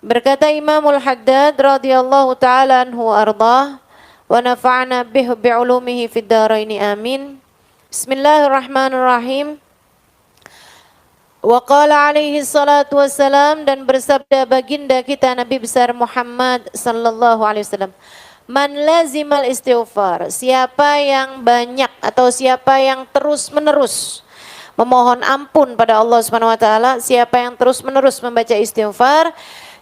Berkata Imamul Haddad radhiyallahu taala anhu ardah wa nafa'ana bi'ulumihi fid dharaini amin. Bismillahirrahmanirrahim. Wa qala alaihi salatu wassalam, dan bersabda baginda kita Nabi besar Muhammad sallallahu alaihi wasallam, man lazimal istighfar, siapa yang banyak atau siapa yang terus menerus memohon ampun pada Allah Subhanahu wa taala, siapa yang terus menerus membaca istighfar,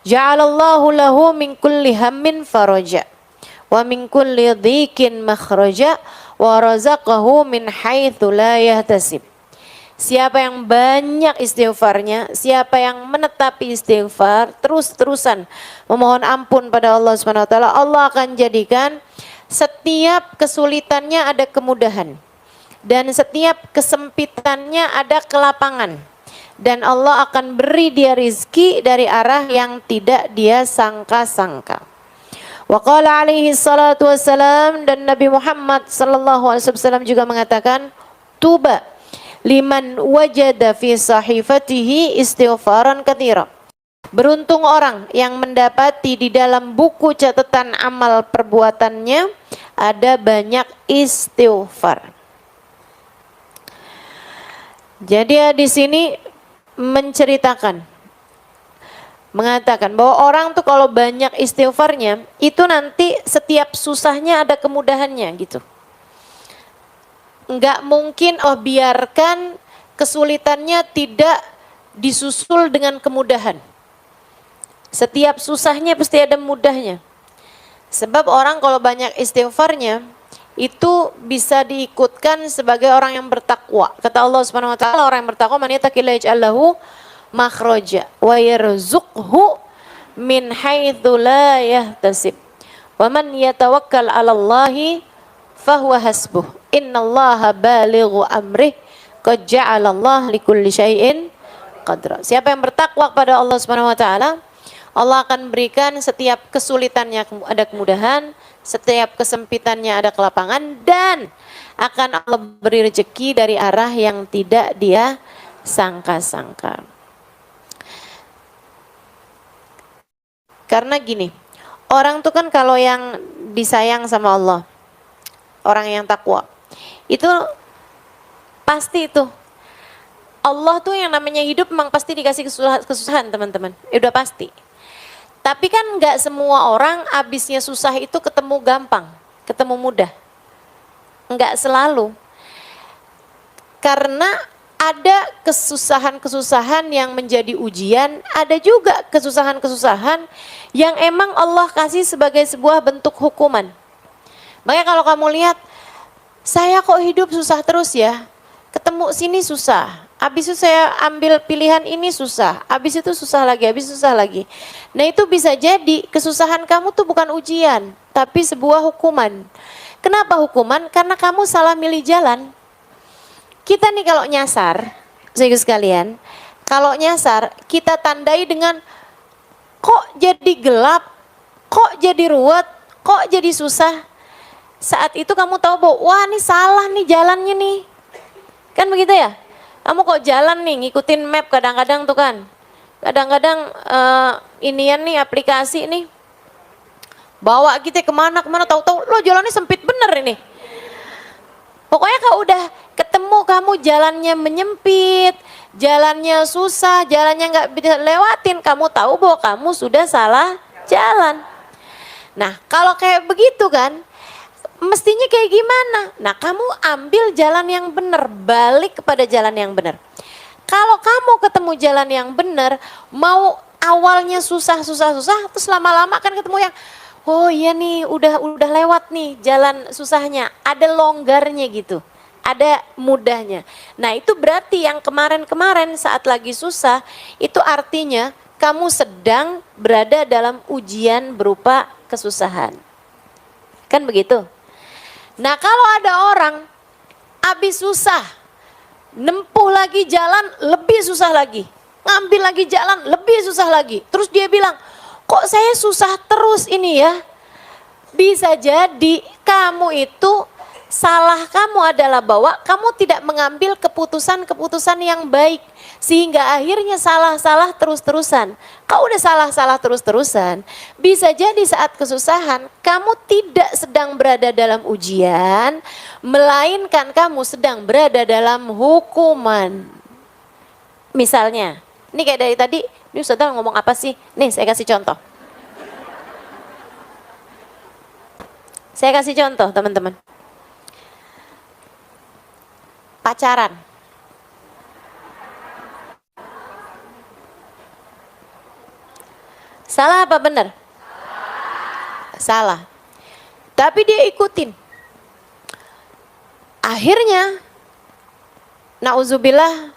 ja'alallahu lahu min kulli hammin faraja wa min kulli dhikin makhraja wa razaqahu min haitsu la yahtasib. Siapa yang banyak istighfarnya, siapa yang menetapi istighfar, terus-terusan memohon ampun pada Allah Subhanahu wa taala, Allah akan jadikan setiap kesulitannya ada kemudahan dan setiap kesempitannya ada kelapangan, dan Allah akan beri dia rizki dari arah yang tidak dia sangka-sangka. Wa qala alaihi salatu wassalam, dan Nabi Muhammad sallallahu alaihi wasallam juga mengatakan, tuba liman wajada fi sahifatihi istighfaran katsira. Beruntung orang yang mendapati di dalam buku catatan amal perbuatannya ada banyak istighfar. Jadi di sini menceritakan, mengatakan bahwa orang tuh kalau banyak istighfarnya itu nanti setiap susahnya ada kemudahannya gitu. Enggak mungkin biarkan kesulitannya tidak disusul dengan kemudahan. Setiap susahnya pasti ada mudahnya. Sebab orang kalau banyak istighfarnya itu bisa diikutkan sebagai orang yang bertakwa. Kata Allah Subhanahu wa taala, orang yang bertakwa man yattaqillaha yaj'al lahu makhraja wa yarzuqhu min haitsu la yahtasib. Wa man yatawakkal 'alallahi fahuwa hasbuh. Innallaha balighu amrih qad ja'alallahu likulli syai'in qadra. Siapa yang bertakwa kepada Allah Subhanahu wa taala, Allah akan berikan setiap kesulitannya ada kemudahan, setiap kesempitannya ada kelapangan, dan akan Allah beri rezeki dari arah yang tidak dia sangka-sangka. Karena gini, orang tuh kan kalau yang disayang sama Allah, orang yang takwa, itu pasti itu Allah tuh yang namanya hidup memang pasti dikasih kesusahan teman-teman, udah pasti. Tapi kan nggak semua orang abisnya susah itu ketemu gampang, ketemu mudah, nggak selalu. Karena ada kesusahan-kesusahan yang menjadi ujian, ada juga kesusahan-kesusahan yang emang Allah kasih sebagai sebuah bentuk hukuman. Makanya kalau kamu lihat, saya kok hidup susah terus ya, ketemu sini susah, habis itu saya ambil pilihan ini susah, habis itu susah lagi, habis susah lagi. Nah itu bisa jadi kesusahan kamu tuh bukan ujian, tapi sebuah hukuman. Kenapa hukuman? Karena kamu salah milih jalan. Kita nih kalau nyasar, saudara sekalian, kalau nyasar kita tandai dengan kok jadi gelap, kok jadi ruwet, kok jadi susah. Saat itu kamu tahu bahwa wah ini salah nih jalannya nih. Kan begitu ya? Kamu kok jalan nih ngikutin map kadang-kadang tuh kan. Kadang-kadang inian nih aplikasi nih bawa kita kemana-kemana, tahu-tahu lo jalannya sempit bener ini. Pokoknya kalau udah ketemu kamu jalannya menyempit, jalannya susah, jalannya nggak bisa lewatin, kamu tahu bahwa kamu sudah salah jalan. Nah kalau kayak begitu kan, mestinya kayak gimana? Nah kamu ambil jalan yang benar, balik kepada jalan yang benar. Kalau kamu ketemu jalan yang benar, mau awalnya susah, terus lama-lama kan ketemu yang oh iya nih udah lewat nih jalan susahnya, ada longgarnya gitu, ada mudahnya. Nah itu berarti yang kemarin-kemarin saat lagi susah, itu artinya kamu sedang berada dalam ujian berupa kesusahan. Kan begitu? Nah kalau ada orang habis susah, nempuh lagi jalan lebih susah lagi, ngambil lagi jalan lebih susah lagi, terus dia bilang kok saya susah terus ini ya. Bisa jadi kamu itu salah kamu adalah bahwa kamu tidak mengambil keputusan-keputusan yang baik, sehingga akhirnya salah-salah terus-terusan. Kau udah salah-salah terus-terusan, bisa jadi saat kesusahan kamu tidak sedang berada dalam ujian, melainkan kamu sedang berada dalam hukuman. Misalnya, ini kayak dari tadi, ini Ustazah ngomong apa sih? Nih saya kasih contoh. Saya kasih contoh teman-teman. Pacaran. Salah apa benar? Salah. Tapi dia ikutin. Akhirnya, nauzubillah,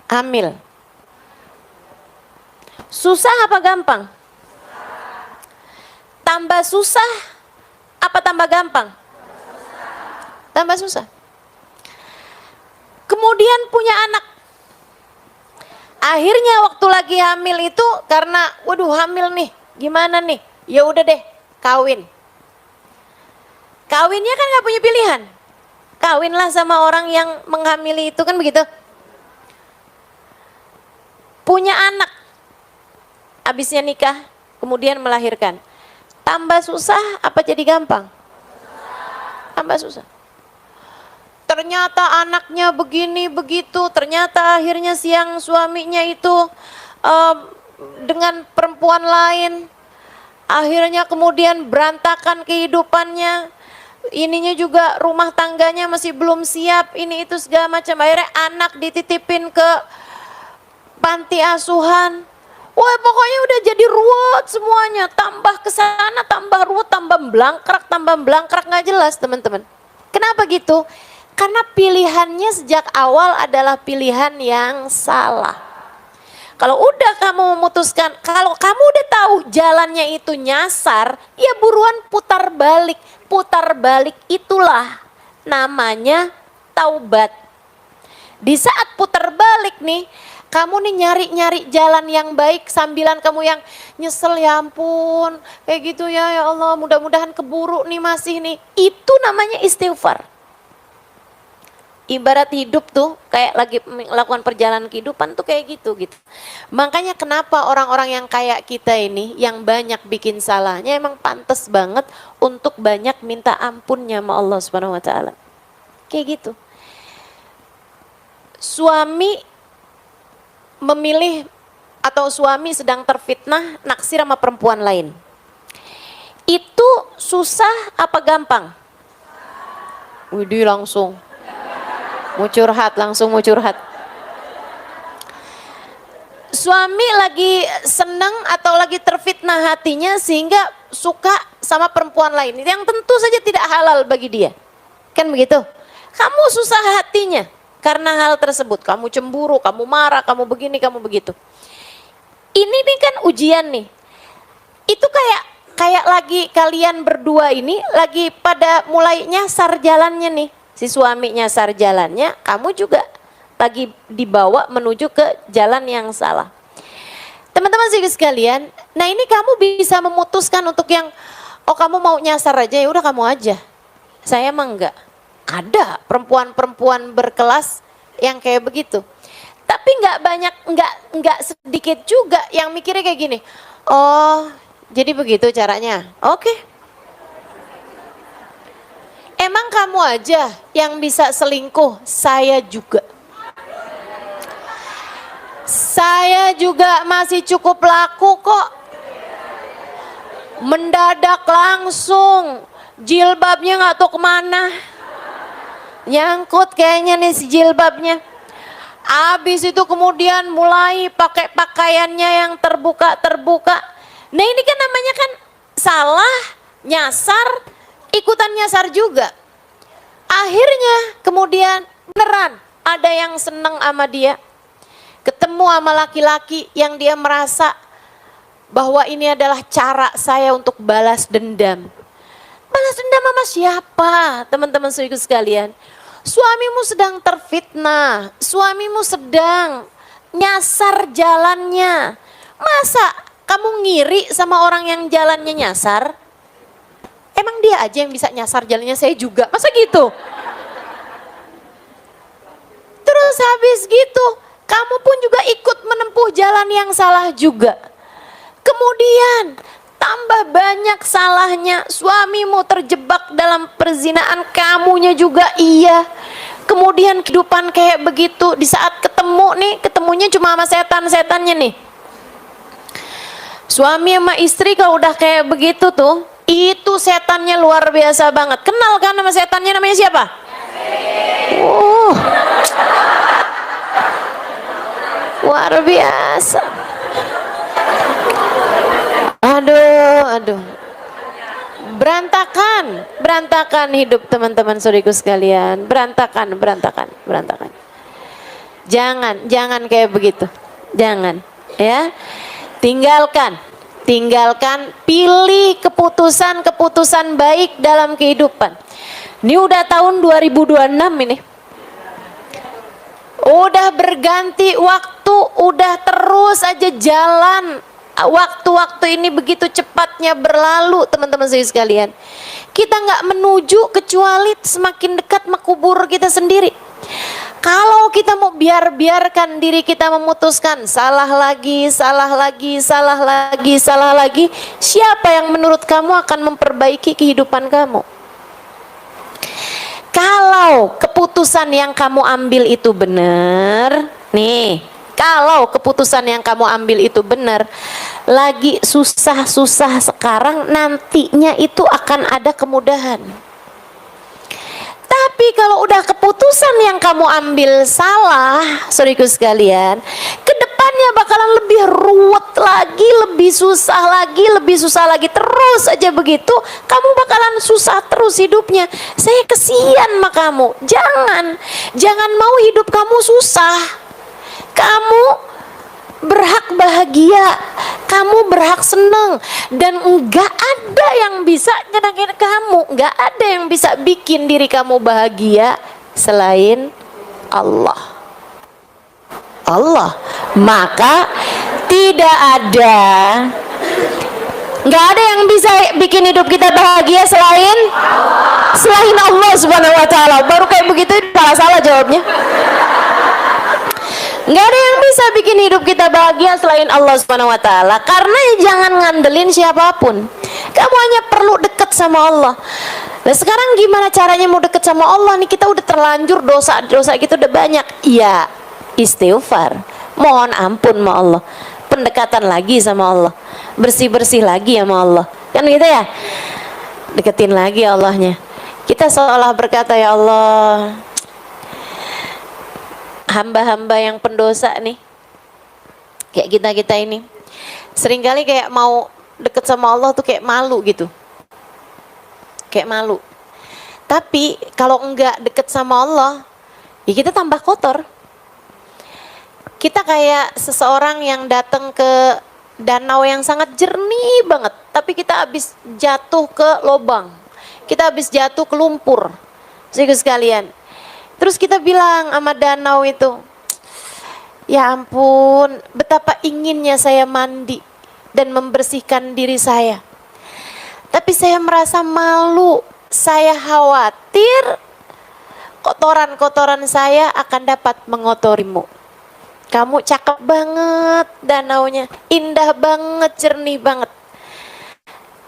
hamil. Susah apa gampang? Tambah susah apa tambah gampang? Tambah susah. Kemudian punya anak. Akhirnya waktu lagi hamil itu karena waduh hamil nih, gimana nih? Ya udah deh, kawin. Kawinnya kan nggak punya pilihan. Kawinlah sama orang yang menghamili itu kan begitu. Punya anak. Habisnya nikah, kemudian melahirkan. Tambah susah apa jadi gampang? Tambah susah. Ternyata anaknya begini begitu, ternyata akhirnya siang suaminya itu dengan perempuan lain, akhirnya kemudian berantakan kehidupannya, ininya juga rumah tangganya masih belum siap, ini itu segala macam, akhirnya anak dititipin ke panti asuhan. Wah pokoknya udah jadi ruwet semuanya, tambah kesana, tambah ruwet, tambah belangkrak nggak jelas teman-teman. Kenapa gitu? Karena pilihannya sejak awal adalah pilihan yang salah. Kalau udah kamu memutuskan, kalau kamu udah tahu jalannya itu nyasar, ya buruan putar balik. Putar balik itulah namanya taubat. Di saat putar balik nih, kamu nih nyari-nyari jalan yang baik sambilan kamu yang nyesel, ya ampun kayak gitu ya Allah, mudah-mudahan keburu nih masih nih. Itu namanya istighfar. Ibarat hidup tuh kayak lagi melakukan perjalanan kehidupan tuh kayak gitu. Makanya kenapa orang-orang yang kayak kita ini yang banyak bikin salahnya emang pantas banget untuk banyak minta ampunnya sama Allah Subhanahu wa taala. Kayak gitu. Suami memilih atau suami sedang terfitnah naksir sama perempuan lain. Itu susah apa gampang? Widih langsung langsung mau curhat. Suami lagi senang atau lagi terfitnah hatinya sehingga suka sama perempuan lain yang tentu saja tidak halal bagi dia. Kan begitu? Kamu susah hatinya karena hal tersebut. Kamu cemburu, kamu marah, kamu begini, kamu begitu. Ini nih kan ujian nih. Itu kayak lagi kalian berdua ini lagi pada mulai nyasar jalannya nih. Si suami nyasar jalannya, kamu juga lagi dibawa menuju ke jalan yang salah. Teman-teman sekalian, nah ini kamu bisa memutuskan untuk yang, oh kamu mau nyasar aja, ya udah kamu aja. Saya emang enggak. Ada perempuan-perempuan berkelas yang kayak begitu. Tapi enggak sedikit juga yang mikirnya kayak gini. Oh, jadi begitu caranya. Oke. Emang kamu aja yang bisa selingkuh, saya juga. Saya juga masih cukup laku kok. Mendadak langsung, jilbabnya nggak tahu kemana. Nyangkut kayaknya nih si jilbabnya. Habis itu kemudian mulai pakai pakaiannya yang terbuka. Nah ini kan namanya kan salah, nyasar, ikutan nyasar juga. Akhirnya kemudian beneran ada yang seneng sama dia. Ketemu sama laki-laki yang dia merasa bahwa ini adalah cara saya untuk balas dendam. Balas dendam sama siapa? Teman-teman saudaraku sekalian. Suamimu sedang terfitnah, suamimu sedang nyasar jalannya. Masa kamu ngiri sama orang yang jalannya nyasar? Emang dia aja yang bisa nyasar jalannya, saya juga. Masa gitu? Terus habis gitu, kamu pun juga ikut menempuh jalan yang salah juga. Kemudian tambah banyak salahnya, suamimu terjebak dalam perzinaan, kamunya juga iya. Kemudian kehidupan kayak begitu, di saat ketemu nih, ketemunya cuma sama setan-setannya nih. Suami sama istri kalau udah kayak begitu tuh, itu setannya luar biasa banget. Kenal kan nama setannya, namanya siapa? Oh, luar biasa. Aduh. Berantakan hidup teman-teman saudariku sekalian. Berantakan. Jangan kayak begitu. Jangan, ya. Tinggalkan, pilih keputusan baik dalam kehidupan. Ini udah tahun 2026 ini. Udah berganti waktu, udah terus aja jalan. Waktu-waktu ini begitu cepatnya berlalu, teman-teman sekalian. Kita nggak menuju kecuali semakin dekat makubur kita sendiri. Kalau kita mau biarkan diri kita memutuskan salah lagi, siapa yang menurut kamu akan memperbaiki kehidupan kamu? Kalau keputusan yang kamu ambil itu benar, nih, kalau keputusan yang kamu ambil itu benar, lagi susah-susah sekarang, nantinya itu akan ada kemudahan. Tapi kalau udah keputusan yang kamu ambil salah, saudariku sekalian, kedepannya bakalan lebih ruwet lagi, lebih susah lagi, terus aja begitu, kamu bakalan susah terus hidupnya. Saya kesian sama kamu. Jangan mau hidup kamu susah. Kamu berhak bahagia, kamu berhak senang, dan enggak ada yang bisa nyenangin kamu, enggak ada yang bisa bikin diri kamu bahagia selain Allah. Maka tidak ada, enggak ada yang bisa bikin hidup kita bahagia selain Allah Subhanahu wa taala. Baru kayak begitu salah jawabnya. Nggak ada yang bisa bikin hidup kita bahagia selain Allah Subhanahu wa taala. Karena jangan ngandelin siapapun. Kamu hanya perlu dekat sama Allah. Nah, sekarang gimana caranya mau dekat sama Allah nih? Kita udah terlanjur dosa kita udah banyak. Iya, istighfar, mohon ampun sama Allah, pendekatan lagi sama Allah, bersih lagi sama Allah. Kan gitu ya? Deketin lagi Allahnya. Kita seolah berkata, ya Allah, hamba-hamba yang pendosa nih, kayak kita ini, seringkali kayak mau deket sama Allah tuh kayak malu gitu, tapi kalau enggak deket sama Allah, ya kita tambah kotor. Kita kayak seseorang yang datang ke danau yang sangat jernih banget, tapi kita habis jatuh ke lubang, kita habis jatuh ke lumpur, sekalian. Terus kita bilang sama danau itu, ya ampun, betapa inginnya saya mandi dan membersihkan diri saya. Tapi saya merasa malu, saya khawatir kotoran-kotoran saya akan dapat mengotorimu. Kamu cakep banget danaunya, indah banget, jernih banget.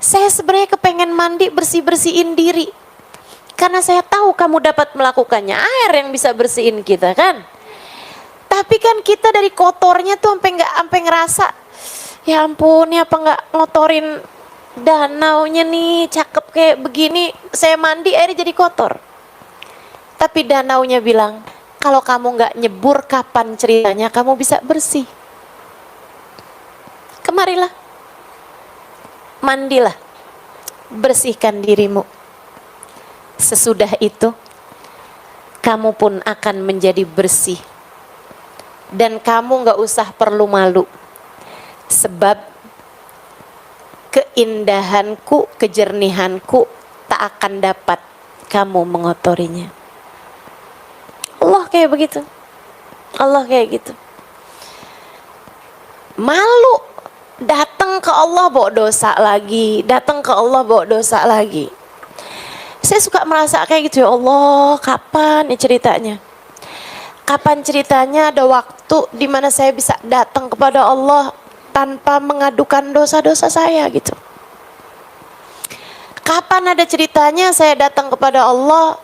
Saya sebenarnya kepengen mandi, bersih-bersihin diri. Karena saya tahu kamu dapat melakukannya, air yang bisa bersihin kita kan. Tapi kan kita dari kotornya tuh sampai ngerasa, ya ampun, ya apa nggak ngotorin danaunya nih, cakep kayak begini, saya mandi airnya jadi kotor. Tapi danaunya bilang, kalau kamu nggak nyebur, kapan ceritanya kamu bisa bersih? Kemarilah, mandilah, bersihkan dirimu. Sesudah itu kamu pun akan menjadi bersih, dan kamu gak usah perlu malu, sebab keindahanku, kejernihanku tak akan dapat kamu mengotorinya. Allah kayak begitu. Malu datang ke Allah bawa dosa lagi, Saya suka merasa kayak gitu, ya Allah, kapan ya ceritanya? Kapan ceritanya ada waktu di mana saya bisa datang kepada Allah tanpa mengadukan dosa-dosa saya gitu. Kapan ada ceritanya saya datang kepada Allah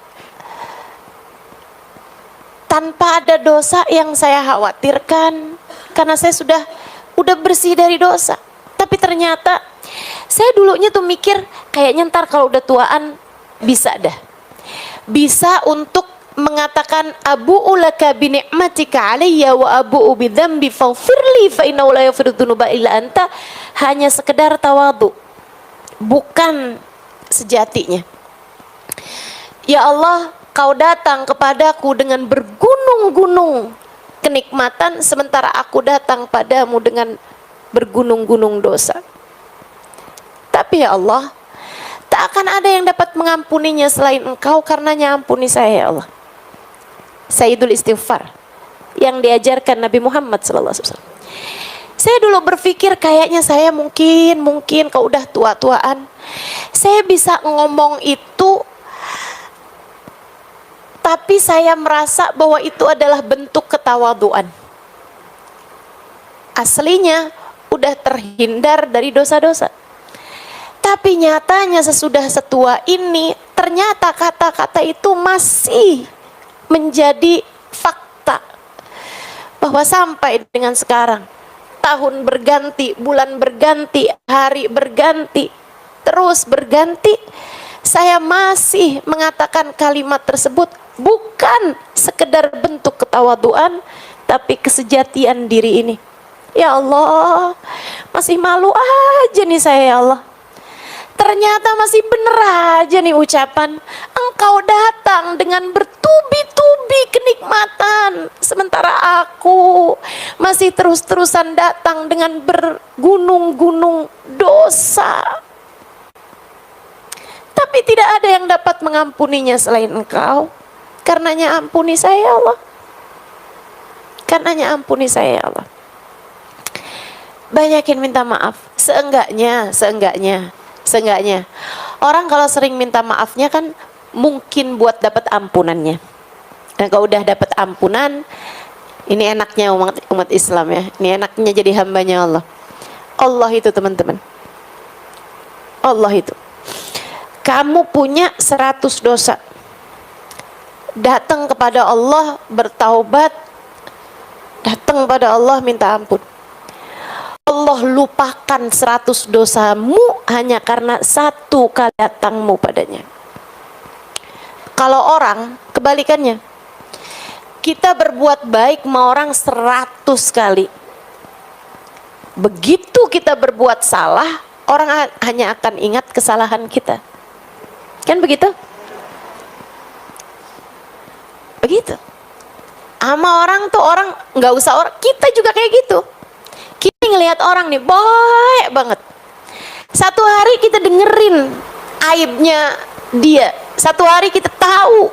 tanpa ada dosa yang saya khawatirkan, karena saya udah bersih dari dosa. Tapi ternyata saya dulunya tuh mikir kayaknya ntar kalau udah tuaan bisa bisa untuk mengatakan abu'u laka bi ni'matika alayya wa abu'u bi dzambi faghfirli fa innahu la yaghfiru dzunuba illa anta, hanya sekedar tawadhu, bukan sejatinya. Ya Allah, kau datang kepadaku dengan bergunung-gunung kenikmatan, sementara aku datang padamu dengan bergunung-gunung dosa. Tapi ya Allah, tak akan ada yang dapat mengampuninya selain Engkau, karenanya ampuni saya ya Allah. Sayyidul istighfar yang diajarkan Nabi Muhammad SAW. Saya dulu berpikir kayaknya saya mungkin kalau udah tua-tuaan saya bisa ngomong itu, tapi saya merasa bahwa itu adalah bentuk ketawaduan. Aslinya udah terhindar dari dosa-dosa. Tapi nyatanya sesudah setua ini, ternyata kata-kata itu masih menjadi fakta. Bahwa sampai dengan sekarang, tahun berganti, bulan berganti, hari berganti, terus berganti, saya masih mengatakan kalimat tersebut bukan sekedar bentuk ketawaduan, tapi kesejatian diri ini. Ya Allah, masih malu aja nih saya ya Allah. Ternyata masih bener aja nih ucapan, Engkau datang dengan bertubi-tubi kenikmatan, sementara aku masih terus-terusan datang dengan bergunung-gunung dosa. Tapi tidak ada yang dapat mengampuninya selain Engkau. Karenanya ampuni saya ya Allah. Karenanya ampuni saya ya Allah. Banyakin minta maaf. Seenggaknya orang kalau sering minta maafnya kan mungkin buat dapat ampunannya. Dan kalau udah dapat ampunan, ini enaknya umat Islam ya. Ini enaknya jadi hambanya Allah. Allah itu teman-teman, Allah itu, kamu punya 100 dosa, datang kepada Allah bertaubat, datang pada Allah minta ampun, Allah lupakan 100 dosamu hanya karena satu kali datangmu padanya. Kalau orang kebalikannya, kita berbuat baik sama orang 100 kali, begitu kita berbuat salah, orang hanya akan ingat kesalahan kita. Kan begitu? Begitu. Sama orang tuh, orang nggak usah orang, kita juga kayak gitu. Kita ngelihat orang nih baik banget, satu hari kita dengerin aibnya dia, satu hari kita tahu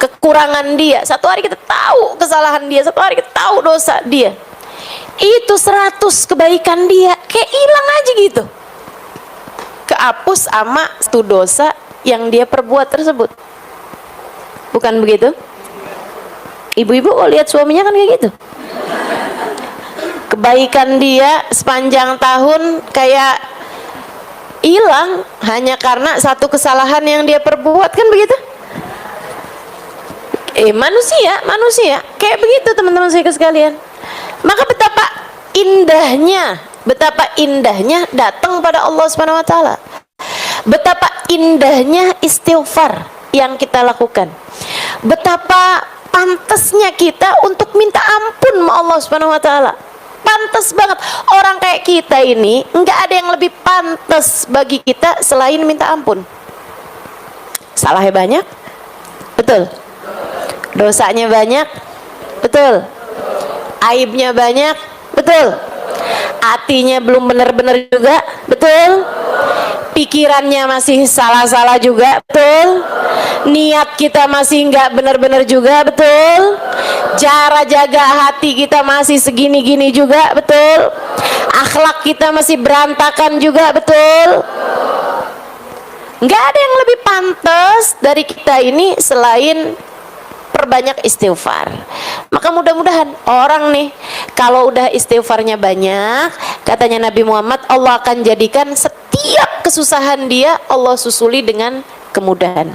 kekurangan dia, satu hari kita tahu kesalahan dia, satu hari kita tahu dosa dia. Itu 100 kebaikan dia kayak hilang aja gitu, kehapus sama satu dosa yang dia perbuat tersebut. Bukan begitu? Ibu-ibu kalau lihat suaminya kan kayak gitu, kebaikan dia sepanjang tahun kayak hilang hanya karena satu kesalahan yang dia perbuat, kan begitu? Manusia kayak begitu teman-teman saya sekalian. Maka betapa indahnya datang pada Allah Subhanahu wa taala. Betapa indahnya istighfar yang kita lakukan. Betapa pantasnya kita untuk minta ampun sama Allah Subhanahu wa taala. Pantas banget. Orang kayak kita ini nggak ada yang lebih pantas bagi kita selain minta ampun. Salahnya banyak, betul. Dosanya banyak, betul. Aibnya banyak, betul. Hatinya belum benar-benar juga, betul. Pikirannya masih salah-salah juga, betul. Niat kita masih nggak benar-benar juga, betul. Cara jaga hati kita masih segini-gini juga, betul. Akhlak kita masih berantakan juga, betul. Nggak ada yang lebih pantas dari kita ini selain perbanyak istighfar. Maka mudah-mudahan orang nih kalau udah istighfarnya banyak, katanya Nabi Muhammad, Allah akan jadikan setiap kesusahan dia Allah susuli dengan kemudahan.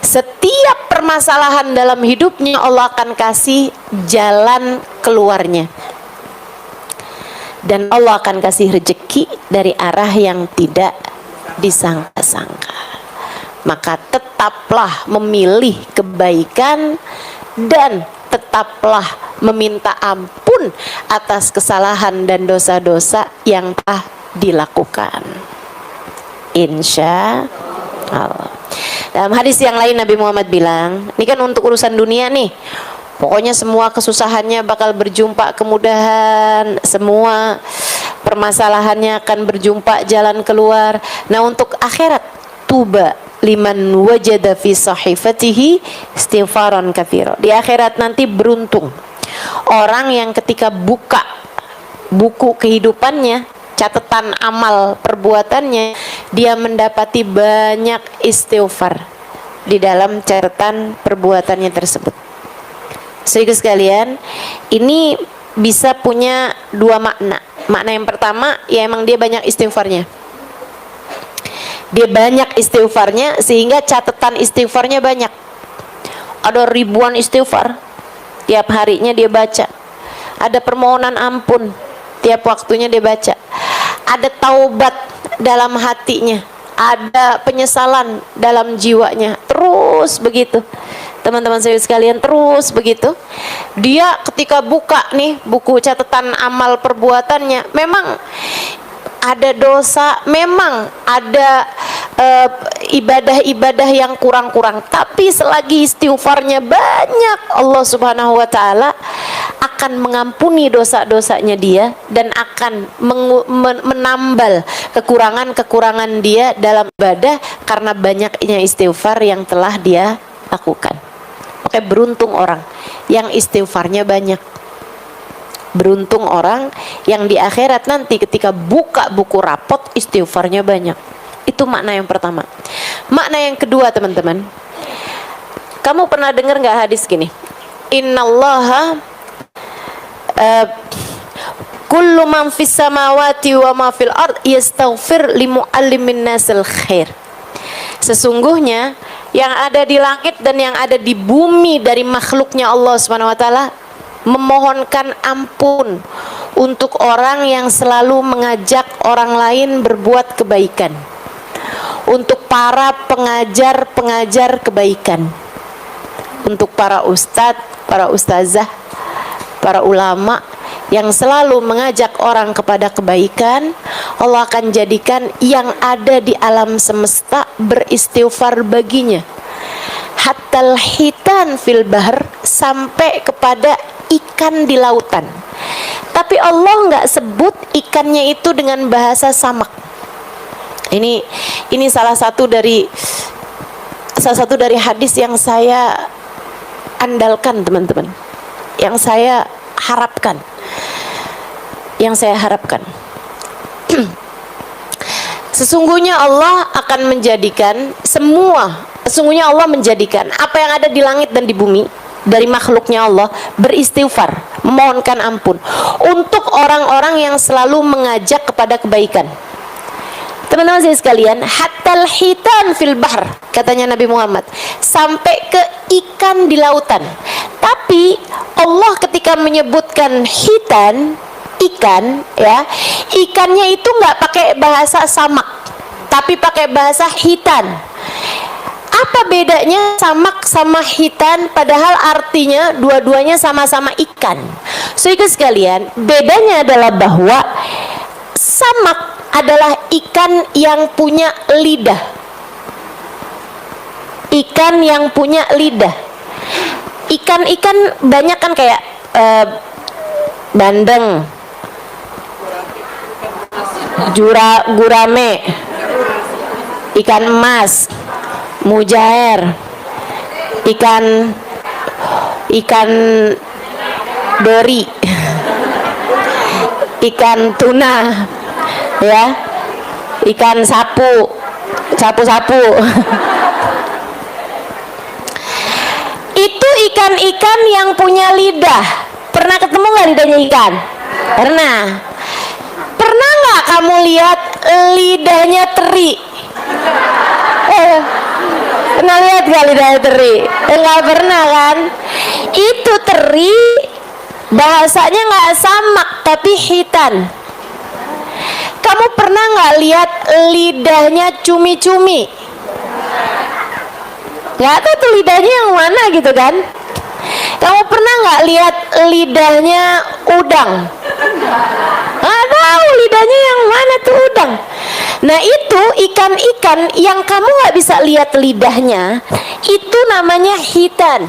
Setiap permasalahan dalam hidupnya Allah akan kasih jalan keluarnya. Dan Allah akan kasih rezeki dari arah yang tidak disangka-sangka. Maka tetaplah memilih kebaikan dan tetaplah meminta ampun atas kesalahan dan dosa-dosa yang telah dilakukan. Insya Allah. Dalam hadis yang lain Nabi Muhammad bilang, ini kan untuk urusan dunia nih, pokoknya semua kesusahannya bakal berjumpa kemudahan, semua permasalahannya akan berjumpa jalan keluar. Nah untuk akhirat, tuba liman wajada fi sahifatihi istighfaran katsira. Di akhirat nanti beruntung orang yang ketika buka buku kehidupannya, catatan amal perbuatannya, dia mendapati banyak istighfar di dalam catatan perbuatannya tersebut. Sehingga sekalian, ini bisa punya dua makna. Makna yang pertama, ya emang dia banyak istighfarnya. Dia banyak istighfarnya sehingga catatan istighfarnya banyak. Ada ribuan istighfar tiap harinya dia baca. Ada permohonan ampun tiap waktunya dia baca. Ada taubat dalam hatinya, ada penyesalan dalam jiwanya. Terus begitu. Teman-teman saya sekalian, terus begitu. Dia ketika buka nih buku catatan amal perbuatannya, memang ada dosa, memang ada ibadah-ibadah yang kurang-kurang, tapi selagi istighfarnya banyak, Allah Subhanahu wa taala akan mengampuni dosa-dosanya dia dan akan menambal kekurangan-kekurangan dia dalam ibadah karena banyaknya istighfar yang telah dia lakukan. Oke, beruntung orang yang istighfarnya banyak. Beruntung orang yang di akhirat nanti ketika buka buku rapot istighfarnya banyak. Itu makna yang pertama. Makna yang kedua, teman-teman, kamu pernah dengar nggak hadis gini? Innallaha kullu man fis samawati wa ma fil ard yastaghfir li muallimin nasil khair. Sesungguhnya yang ada di langit dan yang ada di bumi dari makhluknya Allah Subhanahu wa taala memohonkan ampun untuk orang yang selalu mengajak orang lain berbuat kebaikan, untuk para pengajar-pengajar kebaikan, untuk para ustadz, para ustazah, para ulama yang selalu mengajak orang kepada kebaikan. Allah akan jadikan yang ada di alam semesta beristighfar baginya, hatta hitan fil bahr, sampai kepada ikan di lautan. Tapi Allah nggak sebut ikannya itu dengan bahasa samak. Ini salah satu dari hadis yang saya andalkan, teman-teman, yang saya harapkan. Sesungguhnya Allah akan menjadikan sesungguhnya Allah menjadikan apa yang ada di langit dan di bumi dari makhluknya Allah beristighfar, memohonkan ampun untuk orang-orang yang selalu mengajak kepada kebaikan. Teman-teman saya sekalian, hatal hitan fil bahr, katanya Nabi Muhammad, sampai ke ikan di lautan. Tapi Allah ketika menyebutkan hitan, ikan, ya, ikannya itu nggak pakai bahasa samak, tapi pakai bahasa hitan. Apa bedanya samak sama hitan, padahal artinya dua-duanya sama-sama ikan? Saudara sekalian, bedanya adalah bahwa samak adalah ikan yang punya lidah. Ikan yang punya lidah. Ikan-ikan banyak kan kayak bandeng, gurame, ikan emas, mujair, ikan dori, ikan tuna, ya, ikan sapu. Itu ikan-ikan yang punya lidah. Pernah ketemu nggak lidahnya ikan? Pernah. Pernah nggak kamu lihat lidahnya teri? Pernah lihat gak lidahnya teri? Nggak pernah kan? Itu teri bahasanya nggak samak tapi hitan. Kamu pernah nggak lihat lidahnya cumi-cumi? Nggak tahu tuh lidahnya yang mana gitu kan? Kamu pernah nggak lihat lidahnya udang? Nggak tahu lidahnya yang mana tuh udang. Nah itu ikan-ikan yang kamu nggak bisa lihat lidahnya, itu namanya hitan.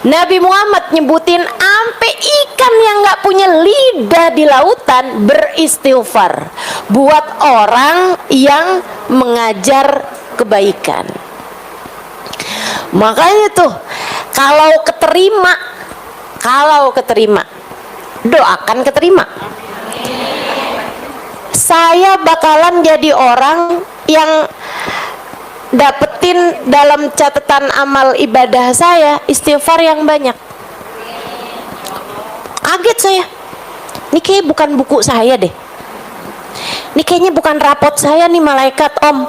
Nabi Muhammad nyebutin ampe ikan yang nggak punya lidah di lautan beristighfar buat orang yang mengajar kebaikan. Makanya tuh kalau keterima doakan keterima. Saya bakalan jadi orang yang dapetin dalam catatan amal ibadah saya istighfar yang banyak. Kaget saya. Ini kayaknya bukan buku saya deh. Ini kayaknya bukan rapot saya nih malaikat om.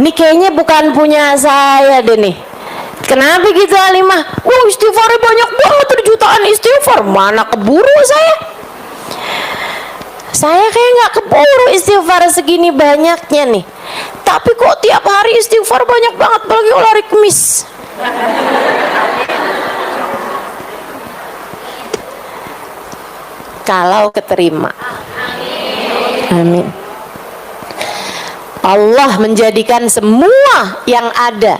Ini kayaknya bukan punya saya deh nih. Kenapa gitu Alimah? Wah istighfarnya banyak banget, jutaan istighfar. Mana keburu saya? Saya kayak nggak keburu istighfar segini banyaknya nih. Tapi kok tiap hari istighfar banyak banget, apalagi kalau hari Kamis. Kalau keterima. Amin. Allah menjadikan semua yang ada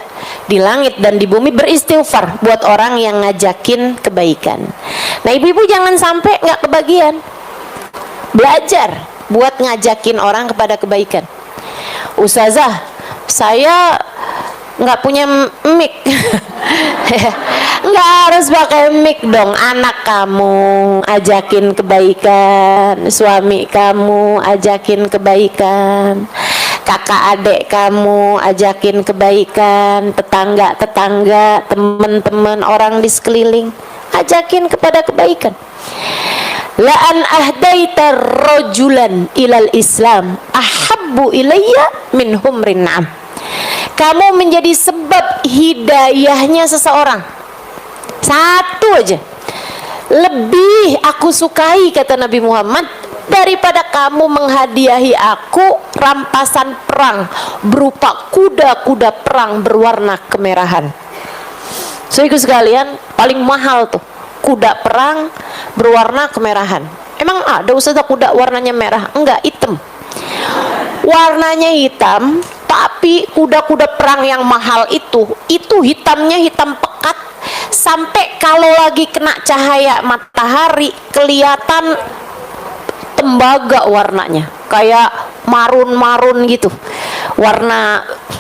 di langit dan di bumi beristighfar buat orang yang ngajakin kebaikan. Nah ibu-ibu jangan sampai nggak kebagian. Belajar buat ngajakin orang kepada kebaikan. Ustazah, saya nggak punya mic. Nggak harus pakai mic dong. Anak kamu ajakin kebaikan, suami kamu ajakin kebaikan, kakak adik kamu ajakin kebaikan, tetangga, teman-teman, orang di sekeliling ajakin kepada kebaikan. La an ahdaita rajulan ilal Islam ahabbu ilayya min humrin na'am. Kamu menjadi sebab hidayahnya seseorang. Satu aja. Lebih aku sukai, kata Nabi Muhammad, daripada kamu menghadiahi aku rampasan perang berupa kuda-kuda perang berwarna kemerahan. Saudaraku sekalian, paling mahal tuh kuda perang berwarna kemerahan. Emang ada Ustazah kuda warnanya merah? Enggak, hitam. Warnanya hitam, tapi kuda-kuda perang yang mahal itu hitamnya hitam pekat, sampai kalau lagi kena cahaya matahari kelihatan tembaga warnanya, kayak marun-marun gitu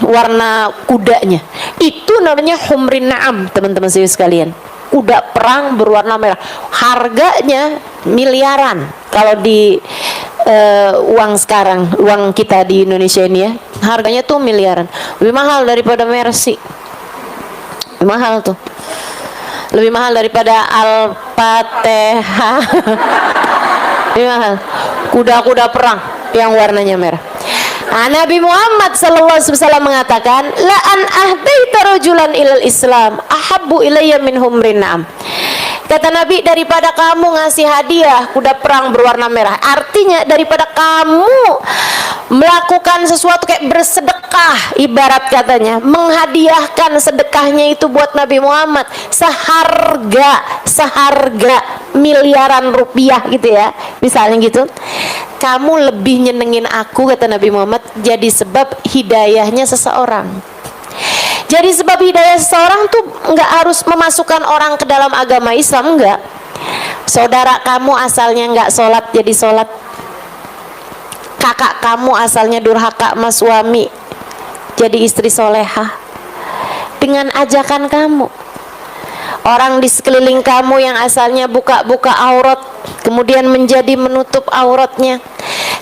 warna kudanya. Itu namanya humrin na'am, teman-teman sekalian. Kuda perang berwarna merah. Harganya miliaran kalau di uang sekarang, uang kita di Indonesia ini ya, harganya tuh miliaran. Lebih mahal daripada Mercy. Lebih mahal tuh. Lebih mahal daripada Al-Fatihah. Lebih mahal. Kuda-kuda perang yang warnanya merah. Nah, Nabi Muhammad SAW mengatakan, la an ahdaita rajulan ilal Islam ahabbu ilayya min humrin na'am. Kata Nabi, daripada kamu ngasih hadiah kuda perang berwarna merah, artinya daripada kamu melakukan sesuatu kayak bersedekah, ibarat katanya menghadiahkan sedekahnya itu buat Nabi Muhammad seharga miliaran rupiah gitu ya, misalnya gitu, kamu lebih nyenengin aku, kata Nabi Muhammad, jadi sebab hidayahnya seseorang. Jadi sebab hidayah seseorang tuh nggak harus memasukkan orang ke dalam agama Islam, enggak. Saudara kamu asalnya nggak sholat jadi sholat. Kakak kamu asalnya durhaka sama suami jadi istri solehah dengan ajakan kamu. Orang di sekeliling kamu yang asalnya buka-buka aurat kemudian menjadi menutup auratnya,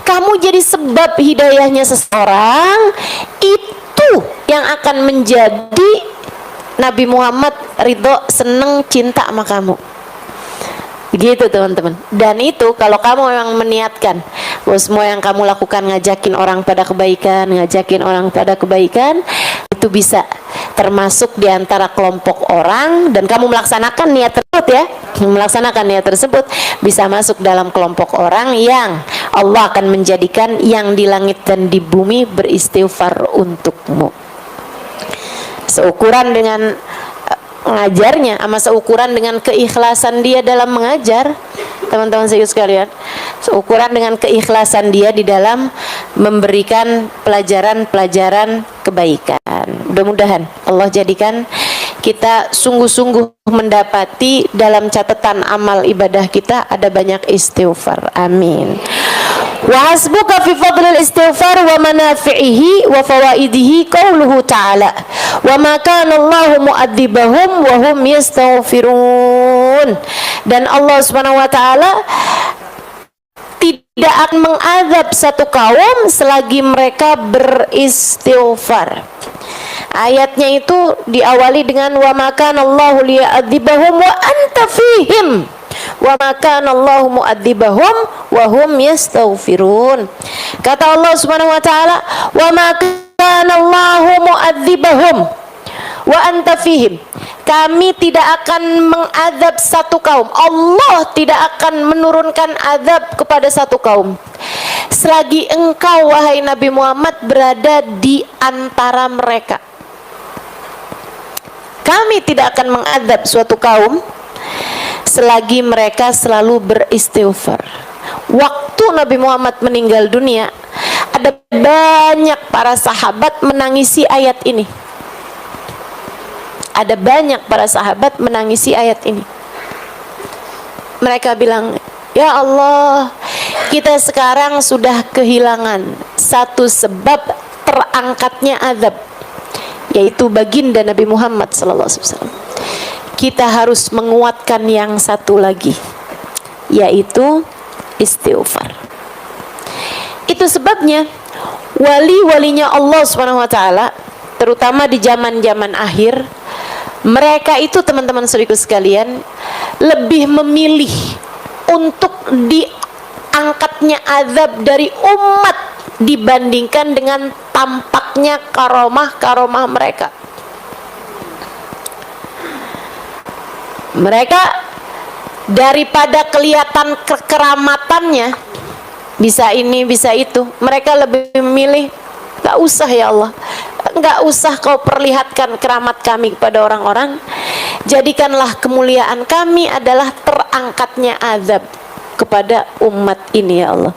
kamu jadi sebab hidayahnya seseorang, itu yang akan menjadi Nabi Muhammad ridho, seneng, cinta sama kamu. Begitu teman-teman. Dan itu kalau kamu memang meniatkan semua yang kamu lakukan, ngajakin orang pada kebaikan, itu bisa termasuk di antara kelompok orang, dan kamu melaksanakan niat tersebut ya, bisa masuk dalam kelompok orang yang Allah akan menjadikan yang di langit dan di bumi beristighfar untukmu. Seukuran dengan mengajarnya, sama seukuran dengan keikhlasan dia dalam mengajar, teman-teman sekalian, seukuran dengan keikhlasan dia di dalam memberikan pelajaran-pelajaran kebaikan. Mudah-mudahan Allah jadikan kita sungguh-sungguh mendapati dalam catatan amal ibadah kita ada banyak istighfar. Amin. Wa hasbuka fi fadlil istighfar wa manafi'ihi wa fawaidihi qauluhu ta'ala wa ma kana Allahu mu'adzibahum wa hum yastaghfirun. Dan Allah Subhanahu wa taala tidak akan mengazab satu kaum selagi mereka beristighfar. Ayatnya itu diawali dengan wa ma kana Allahu liya'adzibahum wa anta fihim wa ma kana Allahu mu'adzibahum wa hum yastaghfirun. Kata Allah Subhanahu wa taala, wa ma kana Allahu mu'adzibahum wa anta fihim. Kami tidak akan mengazab satu kaum. Allah tidak akan menurunkan azab kepada satu kaum selagi engkau wahai Nabi Muhammad berada di antara mereka. Kami tidak akan mengazab suatu kaum selagi mereka selalu beristighfar. Waktu Nabi Muhammad meninggal dunia, ada banyak para sahabat menangisi ayat ini. Ada banyak para sahabat menangisi ayat ini. Mereka bilang, ya Allah, kita sekarang sudah kehilangan satu sebab terangkatnya azab, yaitu baginda Nabi Muhammad SAW. Kita harus menguatkan yang satu lagi, yaitu istighfar. Itu sebabnya wali-walinya Allah SWT, terutama di zaman-zaman akhir, mereka itu teman-teman saudaraku sekalian lebih memilih untuk diangkatnya azab dari umat dibandingkan dengan tampaknya karomah-karomah mereka. Mereka daripada kelihatan kekeramatannya, bisa ini bisa itu, mereka lebih memilih gak usah ya Allah, gak usah kau perlihatkan keramat kami kepada orang-orang, jadikanlah kemuliaan kami adalah terangkatnya azab kepada umat ini ya Allah.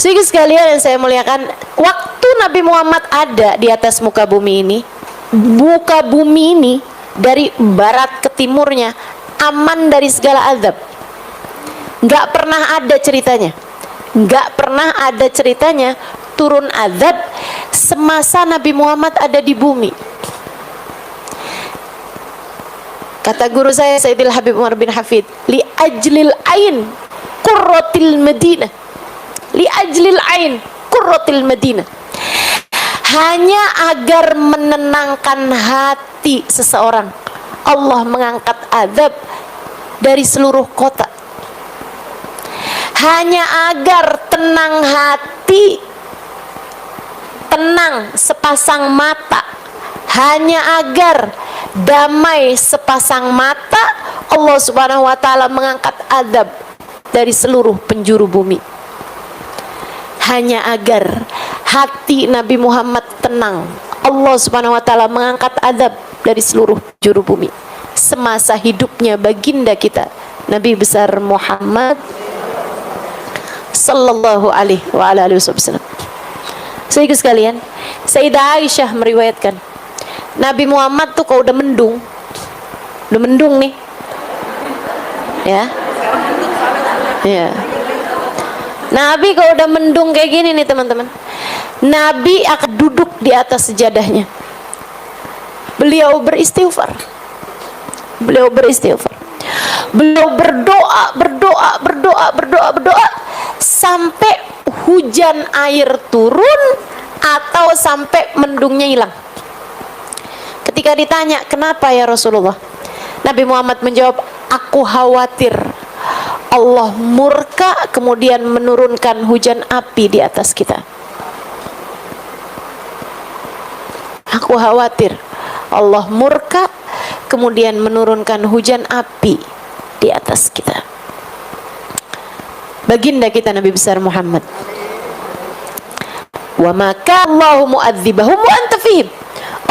Sehingga sekalian yang saya muliakan, waktu Nabi Muhammad ada di atas muka bumi ini, muka bumi ini dari barat ke timurnya aman dari segala azab. Gak pernah ada ceritanya, gak pernah ada ceritanya turun azab semasa Nabi Muhammad ada di bumi. Kata guru saya Sayyidil Habib Umar bin Hafid, li ajlil ain qurratil Madinah, li ajlil ain qurratil Madinah, hanya agar menenangkan hati seseorang, Allah mengangkat azab dari seluruh kota. Hanya agar tenang hati, tenang sepasang mata, hanya agar damai sepasang mata, Allah Subhanahu wa taala mengangkat azab dari seluruh penjuru bumi. Hanya agar hati Nabi Muhammad tenang, Allah Subhanahu wa taala mengangkat azab dari seluruh penjuru bumi semasa hidupnya baginda kita Nabi besar Muhammad sallallahu alaihi wa alihi wasallam. Saudara sekalian, Sayyidah Aisyah meriwayatkan, Nabi Muhammad tuh kalau udah mendung nih, ya, Nabi kalau udah mendung kayak gini nih teman-teman, Nabi akan duduk di atas sejadahnya. Beliau beristighfar. Beliau berdoa sampai hujan air turun atau sampai mendungnya hilang. Ketika ditanya, kenapa ya Rasulullah? Nabi Muhammad menjawab, aku khawatir Allah murka kemudian menurunkan hujan api di atas kita. Aku khawatir Allah murka kemudian menurunkan hujan api di atas kita. Baginda kita Nabi besar Muhammad, wa maka Allahu mu'adzibahum wa anta fihim.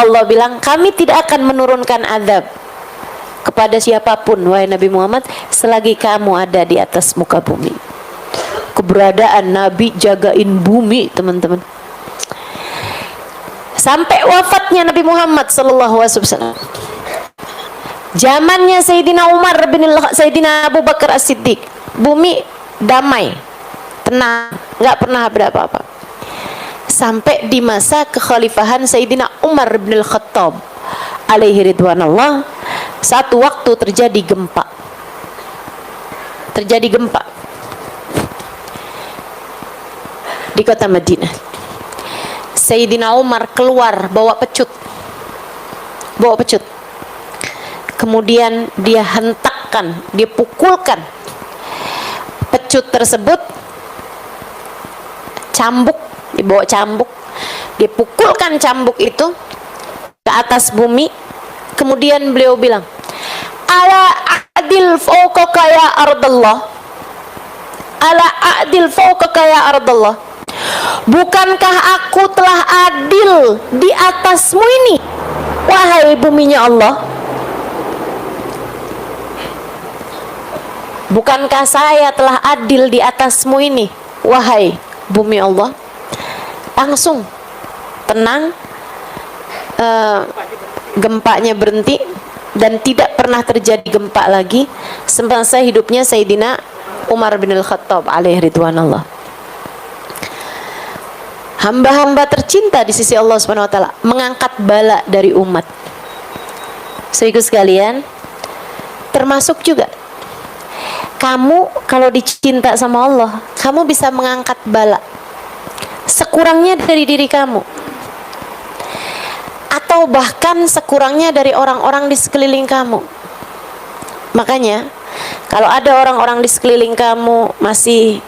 Allah bilang, kami tidak akan menurunkan azab kepada siapapun wahai Nabi Muhammad selagi kamu ada di atas muka bumi. Keberadaan Nabi jagain bumi, teman-teman. Sampai wafatnya Nabi Muhammad sallallahu alaihi wasallam, zamannya Sayyidina Umar bin Sayyidina Abu Bakar As-Siddiq, bumi damai, tenang, nggak pernah ada apa-apa. Sampai di masa kekhalifahan Sayyidina Umar bin Al-Khattab alaihi ridwanallah, satu waktu terjadi gempa. Di kota Madinah. Sayyidina Umar keluar bawa pecut. Kemudian dia hentakkan, dia pukulkan pecut tersebut, cambuk, dibawa cambuk, dia pukulkan cambuk itu ke atas bumi. Kemudian beliau bilang, ala a'dil fawqaka ya ardallah, ala a'dil fawqaka ya ardallah, bukankah aku telah adil di atasmu ini wahai buminya Allah? Bukankah saya telah adil di atasmu ini wahai bumi Allah? Langsung tenang, gempanya berhenti dan tidak pernah terjadi gempa lagi semasa hidupnya Sayyidina Umar bin Al-Khattab alaihi ridwanallah. Hamba-hamba tercinta di sisi Allah Subhanahu wa taala mengangkat bala dari umat. Saudaraku sekalian, termasuk juga kamu kalau dicinta sama Allah, kamu bisa mengangkat bala sekurangnya dari diri kamu, atau bahkan sekurangnya dari orang-orang di sekeliling kamu. Makanya kalau ada orang-orang di sekeliling kamu masih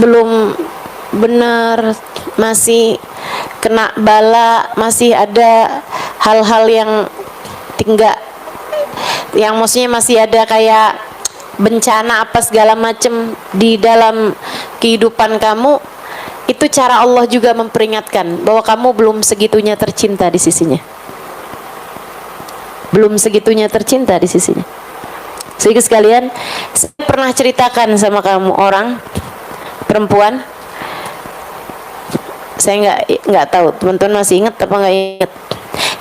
belum benar, masih kena bala, masih ada hal-hal yang maksudnya masih ada kayak bencana apa segala macam di dalam kehidupan kamu, itu cara Allah juga memperingatkan bahwa kamu belum segitunya tercinta di sisinya. Belum segitunya tercinta di sisinya. Sehingga sekalian, saya pernah ceritakan sama kamu orang perempuan, saya nggak tahu teman-teman masih ingat apa nggak ingat.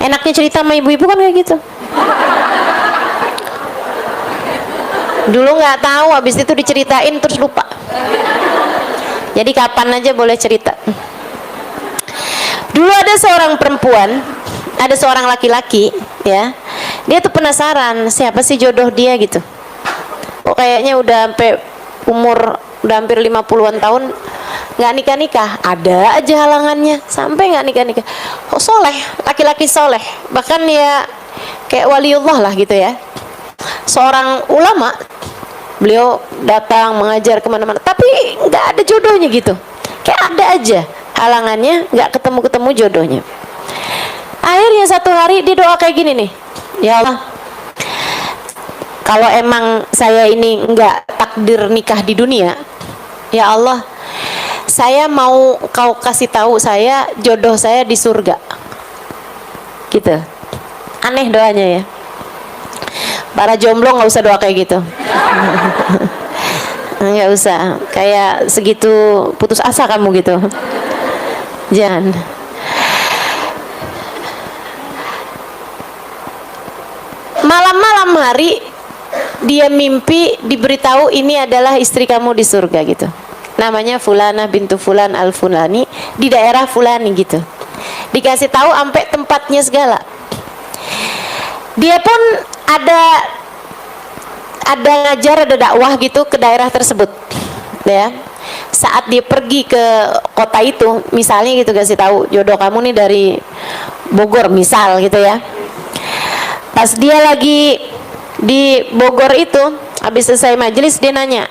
Enaknya cerita sama ibu-ibu kan kayak gitu. Dulu nggak tahu, habis itu diceritain terus lupa. Jadi kapan aja boleh cerita. Dulu ada seorang perempuan, ada seorang laki-laki, ya. Dia tuh penasaran siapa sih jodoh dia gitu. Kok kayaknya udah sampai umur udah hampir 50-an tahun nggak nikah-nikah, ada aja halangannya sampai nggak nikah-nikah. Kok soleh, laki-laki soleh, bahkan ya kayak waliullah lah gitu ya. Seorang ulama, beliau datang mengajar kemana-mana, tapi nggak ada jodohnya gitu. Kayak ada aja halangannya, nggak ketemu jodohnya. Akhirnya satu hari dia doa kayak gini nih, ya Allah, kalau emang saya ini nggak takdir nikah di dunia, ya Allah, saya mau kau kasih tahu saya jodoh saya di surga. Gitu. Aneh doanya ya. Para jomblo nggak usah doa kayak gitu. Nggak usah. Kayak segitu putus asa kamu gitu. Jangan. Malam-malam hari dia mimpi diberitahu ini adalah istri kamu di surga gitu. Namanya Fulanah bintu Fulan al-Fulani di daerah Fulani gitu. Dikasih tahu sampai tempatnya segala. Dia pun ada ngajar, ada dakwah gitu ke daerah tersebut, ya. saat dia pergi ke kota itu, misalnya gitu, kasih tahu jodoh kamu nih dari Bogor misal gitu ya. Pas dia lagi di Bogor itu, habis selesai majelis, dia nanya,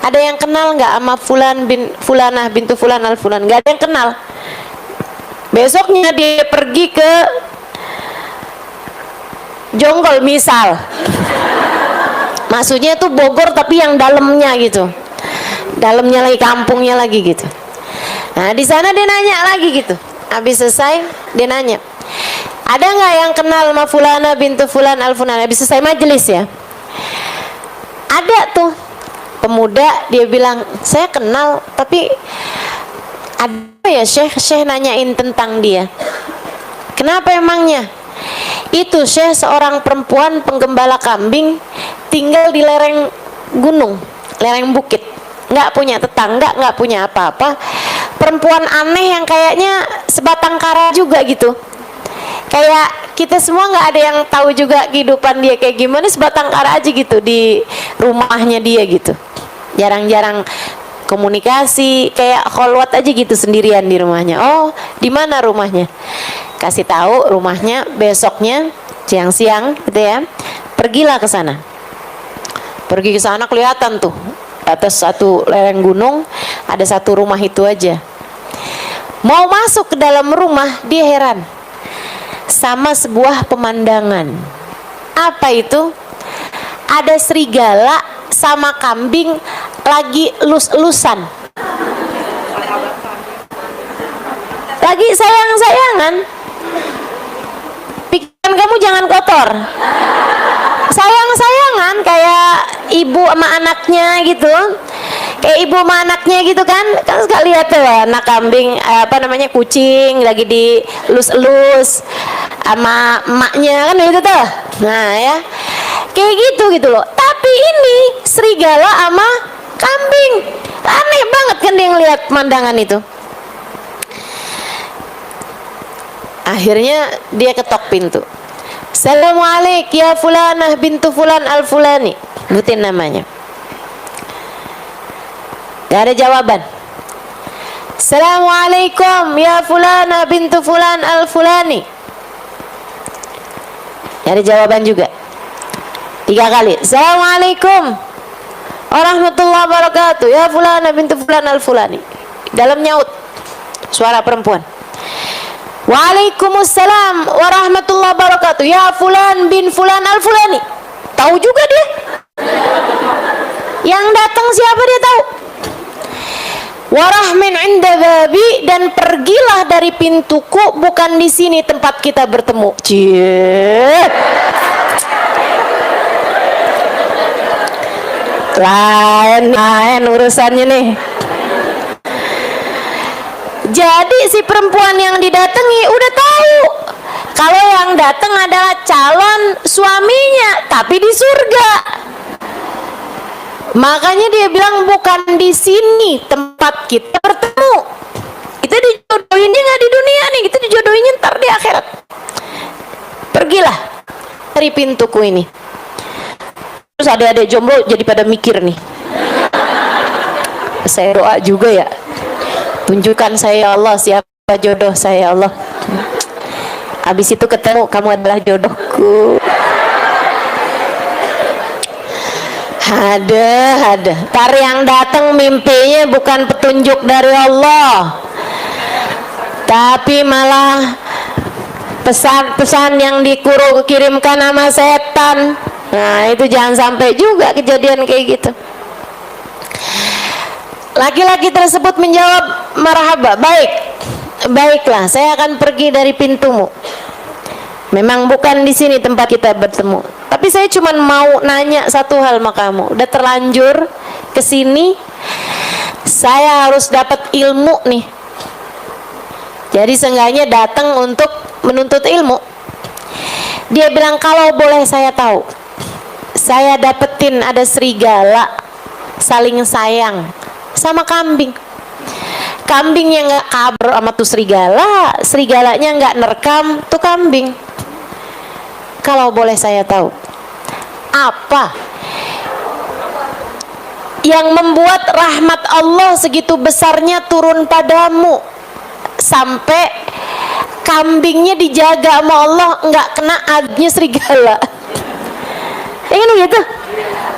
ada yang kenal nggak sama Fulan bin Fulanah bintu Fulan al Fulan? Nggak ada yang kenal. Besoknya dia pergi ke Jonggol misal, maksudnya tuh Bogor tapi yang dalamnya gitu, dalamnya lagi, kampungnya lagi gitu. Nah di sana dia nanya lagi gitu, habis selesai dia nanya, ada nggak yang kenal sama Fulana bintu Fulan al Fulan? Habis selesai majelis ya, ada tuh pemuda, dia bilang, saya kenal tapi ada ya Syekh nanyain tentang dia. Kenapa emangnya? Itu Syekh seorang perempuan penggembala kambing, tinggal di lereng gunung, lereng bukit, nggak punya tetangga, nggak punya apa-apa. Perempuan aneh yang kayaknya sebatang kara juga gitu. Kayak kita semua nggak ada yang tahu juga kehidupan dia kayak gimana, sebatang kara aja gitu di rumahnya dia gitu. Jarang-jarang komunikasi, kayak kholwat aja gitu sendirian di rumahnya. Oh, di mana rumahnya? Kasih tahu rumahnya, besoknya siang-siang gitu ya. Pergilah ke sana. Pergi ke sana kelihatan tuh atas satu lereng gunung ada satu rumah itu aja. Mau masuk ke dalam rumah, dia heran sama sebuah pemandangan. Apa itu? Ada serigala sama kambing lagi elus-elusan, lagi sayang-sayangan. Pikiran kamu jangan kotor, sayang-sayangan kayak ibu sama anaknya gitu, kayak ibu sama anaknya gitu kan sekali lihat tuh anak kambing, apa namanya, kucing lagi dielus-elus sama emaknya kan itu tuh. Nah ya, kayak gitu loh. Tapi ini serigala sama kambing, aneh banget kan dia ngelihat pemandangan itu. Akhirnya dia ketok pintu. Assalamualaikum ya Fulanah bintu Fulan al Fulani, sebutin namanya. Gak ada jawaban. Assalamualaikum ya Fulanah bintu Fulan al Fulani. Gak ada jawaban juga. 3 kali. Assalamualaikum warahmatullahi wabarakatuh ya Fulanah bintu Fulan al Fulani. Dalam nyaut suara perempuan. Waalaikumsalam warahmatullahi wabarakatuh ya Fulan bin Fulan al Fulani. Tahu juga dia. Yang datang siapa dia tahu. Warahmin inda babi, dan pergilah dari pintuku, bukan di sini tempat kita bertemu. Cie. Lain urusannya nih. Jadi si perempuan yang didatangi udah tahu kalau yang datang adalah calon suaminya, tapi di surga. Makanya dia bilang bukan di sini tempat kita bertemu. Kita dijodohinnya nggak di dunia nih, kita dijodohinnya ntar di akhirat. Pergilah dari pintuku ini. Terus adik-adik jomblo jadi pada mikir nih. Saya doa juga ya. Tunjukkan saya ya Allah siapa jodoh saya ya Allah. Habis itu ketemu, kamu adalah jodohku. Ada. Tar yang datang mimpinya bukan petunjuk dari Allah, tapi malah pesan-pesan yang dikirimkan sama setan. Nah itu jangan sampai juga kejadian kayak gitu. Laki-laki tersebut menjawab, marhaba, baiklah, saya akan pergi dari pintumu. Memang bukan di sini tempat kita bertemu, tapi saya cuma mau nanya satu hal sama kamu. Udah terlanjur kesini, saya harus dapat ilmu nih. Jadi seenggaknya datang untuk menuntut ilmu. Dia bilang, kalau boleh saya tahu, saya dapetin ada serigala saling sayang sama kambing. Kambingnya nggak kabur sama tuh serigala, serigalanya nggak nerekam tuh kambing. Kalau boleh saya tahu, apa yang membuat rahmat Allah segitu besarnya turun padamu sampai kambingnya dijaga sama Allah nggak kena adnya serigala. Ya kan begitu?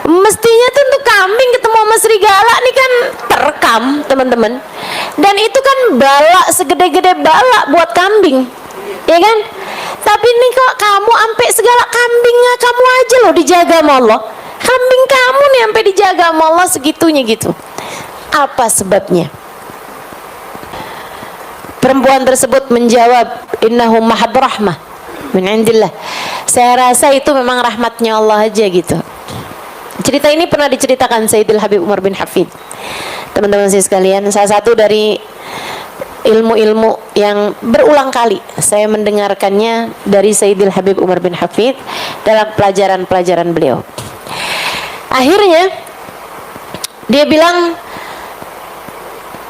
Mestinya tuh untuk kambing ketemu sama serigala nih kan terekam teman-teman, dan itu kan bala segede-gede bala buat kambing, ya kan? Tapi nih kok kamu sampai segala kambingnya kamu aja loh dijaga sama Allah, kambing kamu nih sampai dijaga sama Allah segitunya gitu. Apa sebabnya? Perempuan tersebut menjawab, innahu mahad rahmah min indillah. Saya rasa itu memang rahmatnya Allah aja gitu. Cerita ini pernah diceritakan Sayyidil Habib Umar bin Hafid. Teman-teman saya sekalian, salah satu dari ilmu-ilmu yang berulang kali saya mendengarkannya dari Sayyidil Habib Umar bin Hafid dalam pelajaran-pelajaran beliau. Akhirnya dia bilang,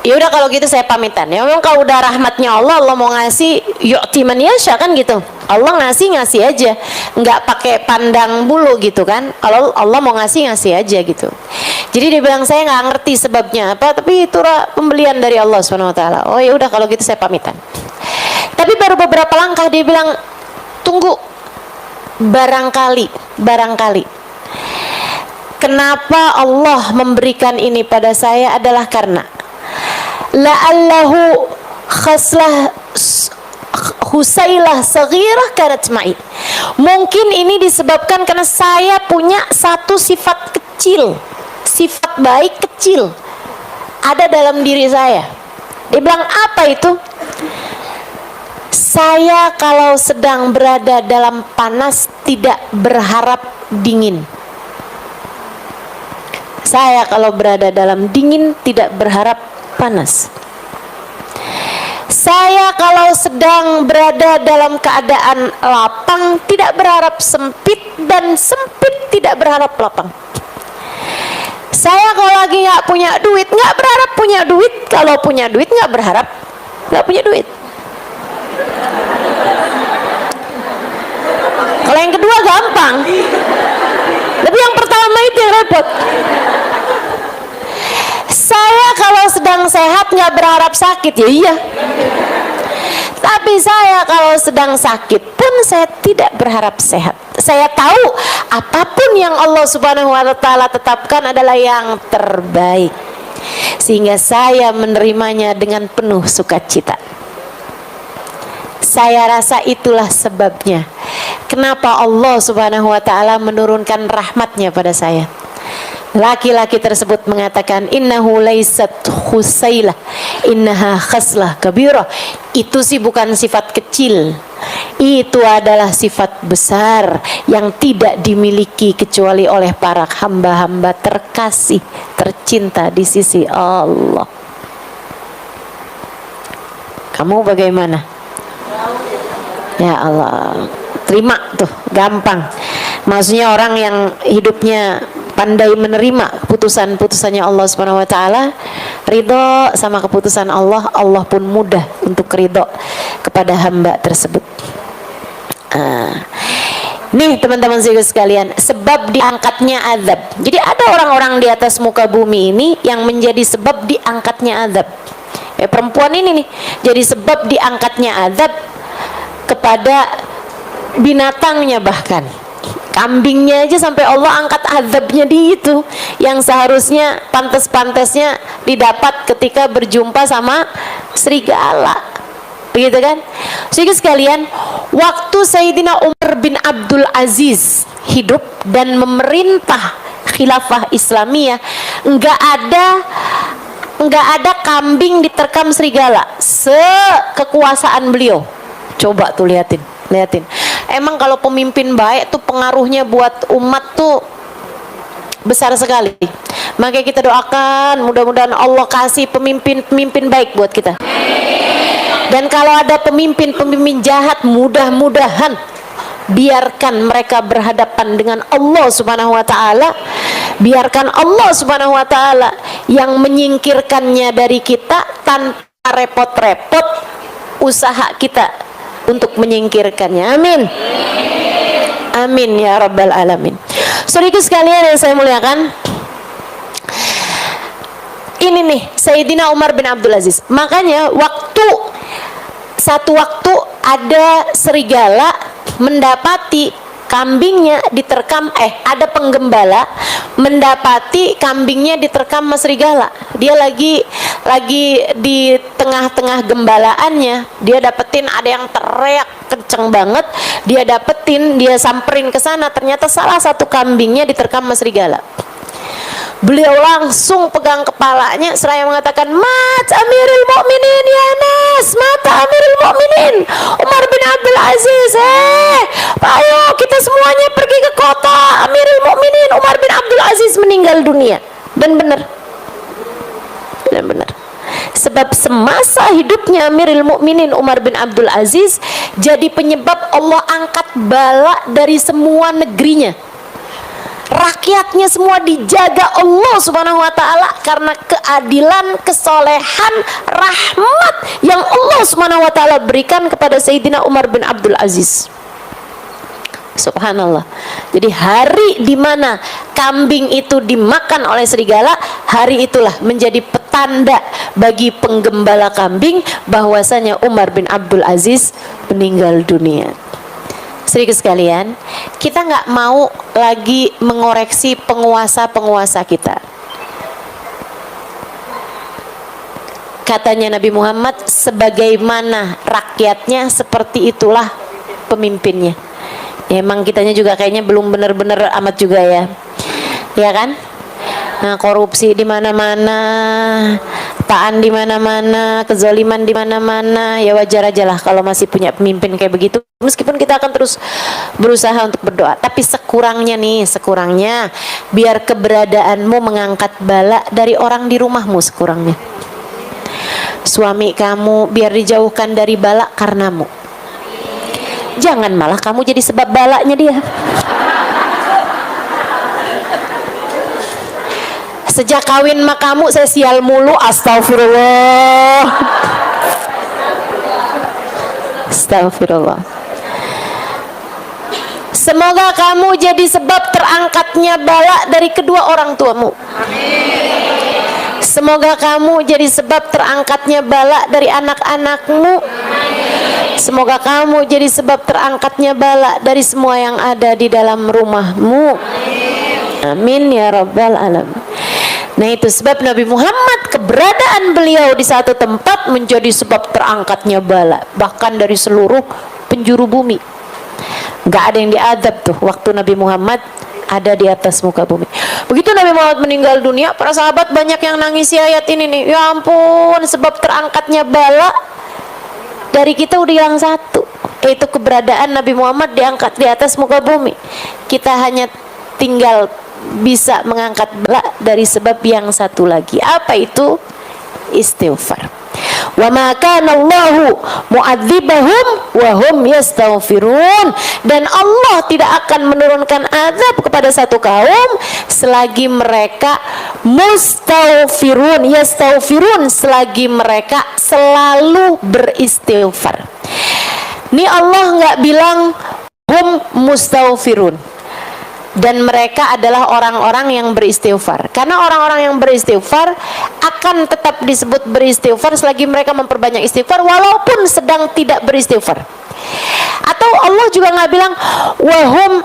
ya udah kalau gitu saya pamitan. Ya memang kalau udah rahmatnya Allah, Allah mau ngasih yu'ti man yasha kan gitu. Allah ngasih aja, nggak pakai pandang bulu gitu kan. Kalau Allah mau ngasih aja gitu. Jadi dia bilang saya nggak ngerti sebabnya apa, tapi itu pembelian dari Allah SWT. Oh ya udah kalau gitu saya pamitan. Tapi baru beberapa langkah dia bilang, tunggu, barangkali. Kenapa Allah memberikan ini pada saya adalah karena la'allahu khaslah Husailah saghirah kanat ma'i. Mungkin ini disebabkan karena saya punya satu sifat kecil, sifat baik kecil ada dalam diri saya. Dia bilang apa itu? Saya kalau sedang berada dalam panas tidak berharap dingin. Saya kalau berada dalam dingin tidak berharap panas. Saya kalau sedang berada dalam keadaan lapang tidak berharap sempit, dan sempit tidak berharap lapang. Saya kalau lagi nggak punya duit nggak berharap punya duit, kalau punya duit nggak berharap nggak punya duit. Kalau yang kedua gampang, tapi yang pertama itu yang repot. Saya kalau sedang sehat nggak berharap sakit, ya iya. Tapi saya kalau sedang sakit pun saya tidak berharap sehat. Saya tahu apapun yang Allah Subhanahu wa Ta'ala tetapkan adalah yang terbaik, sehingga saya menerimanya dengan penuh sukacita. Saya rasa itulah sebabnya kenapa Allah Subhanahu wa Ta'ala menurunkan rahmatnya pada saya. Laki-laki tersebut mengatakan, innahu laisat khusailah, innaha khaslah kabirah. Itu sih bukan sifat kecil, itu adalah sifat besar yang tidak dimiliki kecuali oleh para hamba-hamba terkasih, tercinta di sisi Allah. Kamu bagaimana? Ya Allah, terima tuh, gampang. Maksudnya orang yang hidupnya pandai menerima keputusan-keputusannya Allah Subhanahu wa Ta'ala, ridho sama keputusan Allah, Allah pun mudah untuk ridho kepada hamba tersebut. Nih teman-teman sekalian, sebab diangkatnya azab. Jadi ada orang-orang di atas muka bumi ini yang menjadi sebab diangkatnya azab. Perempuan ini nih jadi sebab diangkatnya azab kepada binatangnya, bahkan kambingnya aja sampai Allah angkat azabnya di itu yang seharusnya pantas-pantasnya didapat ketika berjumpa sama serigala, begitu kan? Sehingga sekalian, waktu Sayyidina Umar bin Abdul Aziz hidup dan memerintah khilafah Islamiyah, enggak ada kambing diterkam serigala sekekuasaan beliau. Coba tuh liatin. Emang kalau pemimpin baik tuh pengaruhnya buat umat tuh besar sekali. Maka kita doakan mudah-mudahan Allah kasih pemimpin baik buat kita. Dan kalau ada pemimpin jahat, mudah-mudahan biarkan mereka berhadapan dengan Allah Subhanahu wa Ta'ala. Biarkan Allah Subhanahu wa Ta'ala yang menyingkirkannya dari kita tanpa repot-repot usaha kita untuk menyingkirkannya. Amin. Amin ya rabbal alamin. Saudaraku sekalian yang saya muliakan, ini nih Sayyidina Umar bin Abdul Aziz. Makanya satu waktu ada serigala mendapati kambingnya diterkam, ada penggembala mendapati kambingnya diterkam sama serigala. Dia lagi di tengah-tengah gembalaannya, dia dapetin ada yang teriak kenceng banget, dia samperin ke sana, ternyata salah satu kambingnya diterkam sama serigala. Beliau langsung pegang kepalanya seraya mengatakan, "Mat Amirul Mukminin ya Nas, mata Amirul Mukminin Umar bin Abdul Aziz. Ayo kita semuanya pergi ke kota. Amirul Mukminin Umar bin Abdul Aziz meninggal dunia." Dan benar. Sebab semasa hidupnya Amirul Mukminin Umar bin Abdul Aziz jadi penyebab Allah angkat bala dari semua negerinya. Rakyatnya semua dijaga Allah Subhanahu wa ta'ala karena keadilan, kesolehan, rahmat yang Allah Subhanahu wa ta'ala berikan kepada Sayyidina Umar bin Abdul Aziz. Subhanallah. Jadi hari di mana kambing itu dimakan oleh serigala, hari itulah menjadi petanda bagi penggembala kambing bahwasanya Umar bin Abdul Aziz meninggal dunia. Sedikit sekalian, kita nggak mau lagi mengoreksi penguasa-penguasa kita. Katanya Nabi Muhammad, sebagaimana rakyatnya seperti itulah pemimpinnya. Ya, emang kitanya juga kayaknya belum benar-benar amat juga ya, ya kan? Nah, korupsi di mana-mana, taan di mana-mana, kezaliman di mana-mana. Ya wajar aja lah kalau masih punya pemimpin kayak begitu. Meskipun kita akan terus berusaha untuk berdoa, tapi sekurangnya biar keberadaanmu mengangkat bala dari orang di rumahmu sekurangnya. Suami kamu biar dijauhkan dari bala karenamu. Jangan malah kamu jadi sebab balanya dia. Sejak kawin sama kamu saya sial mulu, astagfirullah. Astagfirullah. Semoga kamu jadi sebab terangkatnya bala dari kedua orang tuamu. Semoga kamu jadi sebab terangkatnya bala dari anak-anakmu. Semoga kamu jadi sebab terangkatnya bala dari semua yang ada di dalam rumahmu. Amin ya rabbal alamin. Nah itu sebab Nabi Muhammad, keberadaan beliau di satu tempat menjadi sebab terangkatnya bala, bahkan dari seluruh penjuru bumi. Gak ada yang diadab tuh waktu Nabi Muhammad ada di atas muka bumi. Begitu Nabi Muhammad meninggal dunia, para sahabat banyak yang nangisi ayat ini nih. Ya ampun, sebab terangkatnya bala dari kita udah hilang satu, yaitu keberadaan Nabi Muhammad diangkat di atas muka bumi. Kita hanya tinggal bisa mengangkat bala dari sebab yang satu lagi. Apa itu? Istighfar. Wa ma kana Allahu mu'adzibahum wa hum yastaghfirun. Dan Allah tidak akan menurunkan azab kepada satu kaum selagi mereka mustaghfirun, yastaghfirun, selagi mereka selalu beristighfar. Ini Allah nggak bilang hum mustaghfirun dan mereka adalah orang-orang yang beristighfar, karena orang-orang yang beristighfar akan tetap disebut beristighfar selagi mereka memperbanyak istighfar walaupun sedang tidak beristighfar. Atau Allah juga nggak bilang wahum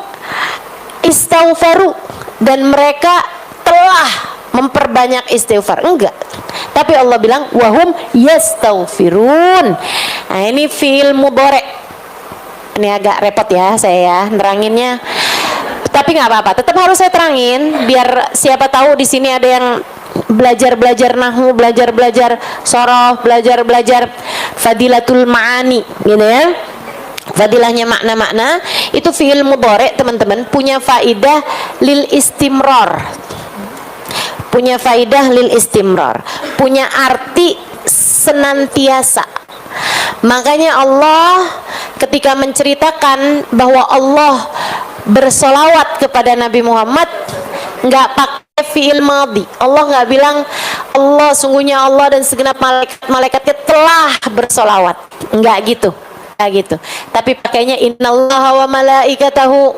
istighfaru dan mereka telah memperbanyak istighfar, enggak, tapi Allah bilang wahum yastaghfirun. Nah ini fi'il mudhari'. Ini agak repot ya saya neranginnya, tapi nggak apa-apa, tetap harus saya terangin biar siapa tahu di sini ada yang belajar nahwu, belajar sorof, belajar fadilatul ma'ani, gitu ya. Fadilahnya makna-makna itu fi'il mudhari', teman-teman, punya faidah lil istimrar. Punya faidah lil istimrar, punya arti senantiasa. Makanya Allah ketika menceritakan bahwa Allah bersolawat kepada Nabi Muhammad nggak pakai fi'il madhi. Allah nggak bilang Allah, sungguhnya Allah dan segenap malaikatnya telah bersolawat, nggak gitu, tapi pakainya innallaha wa malaikatahu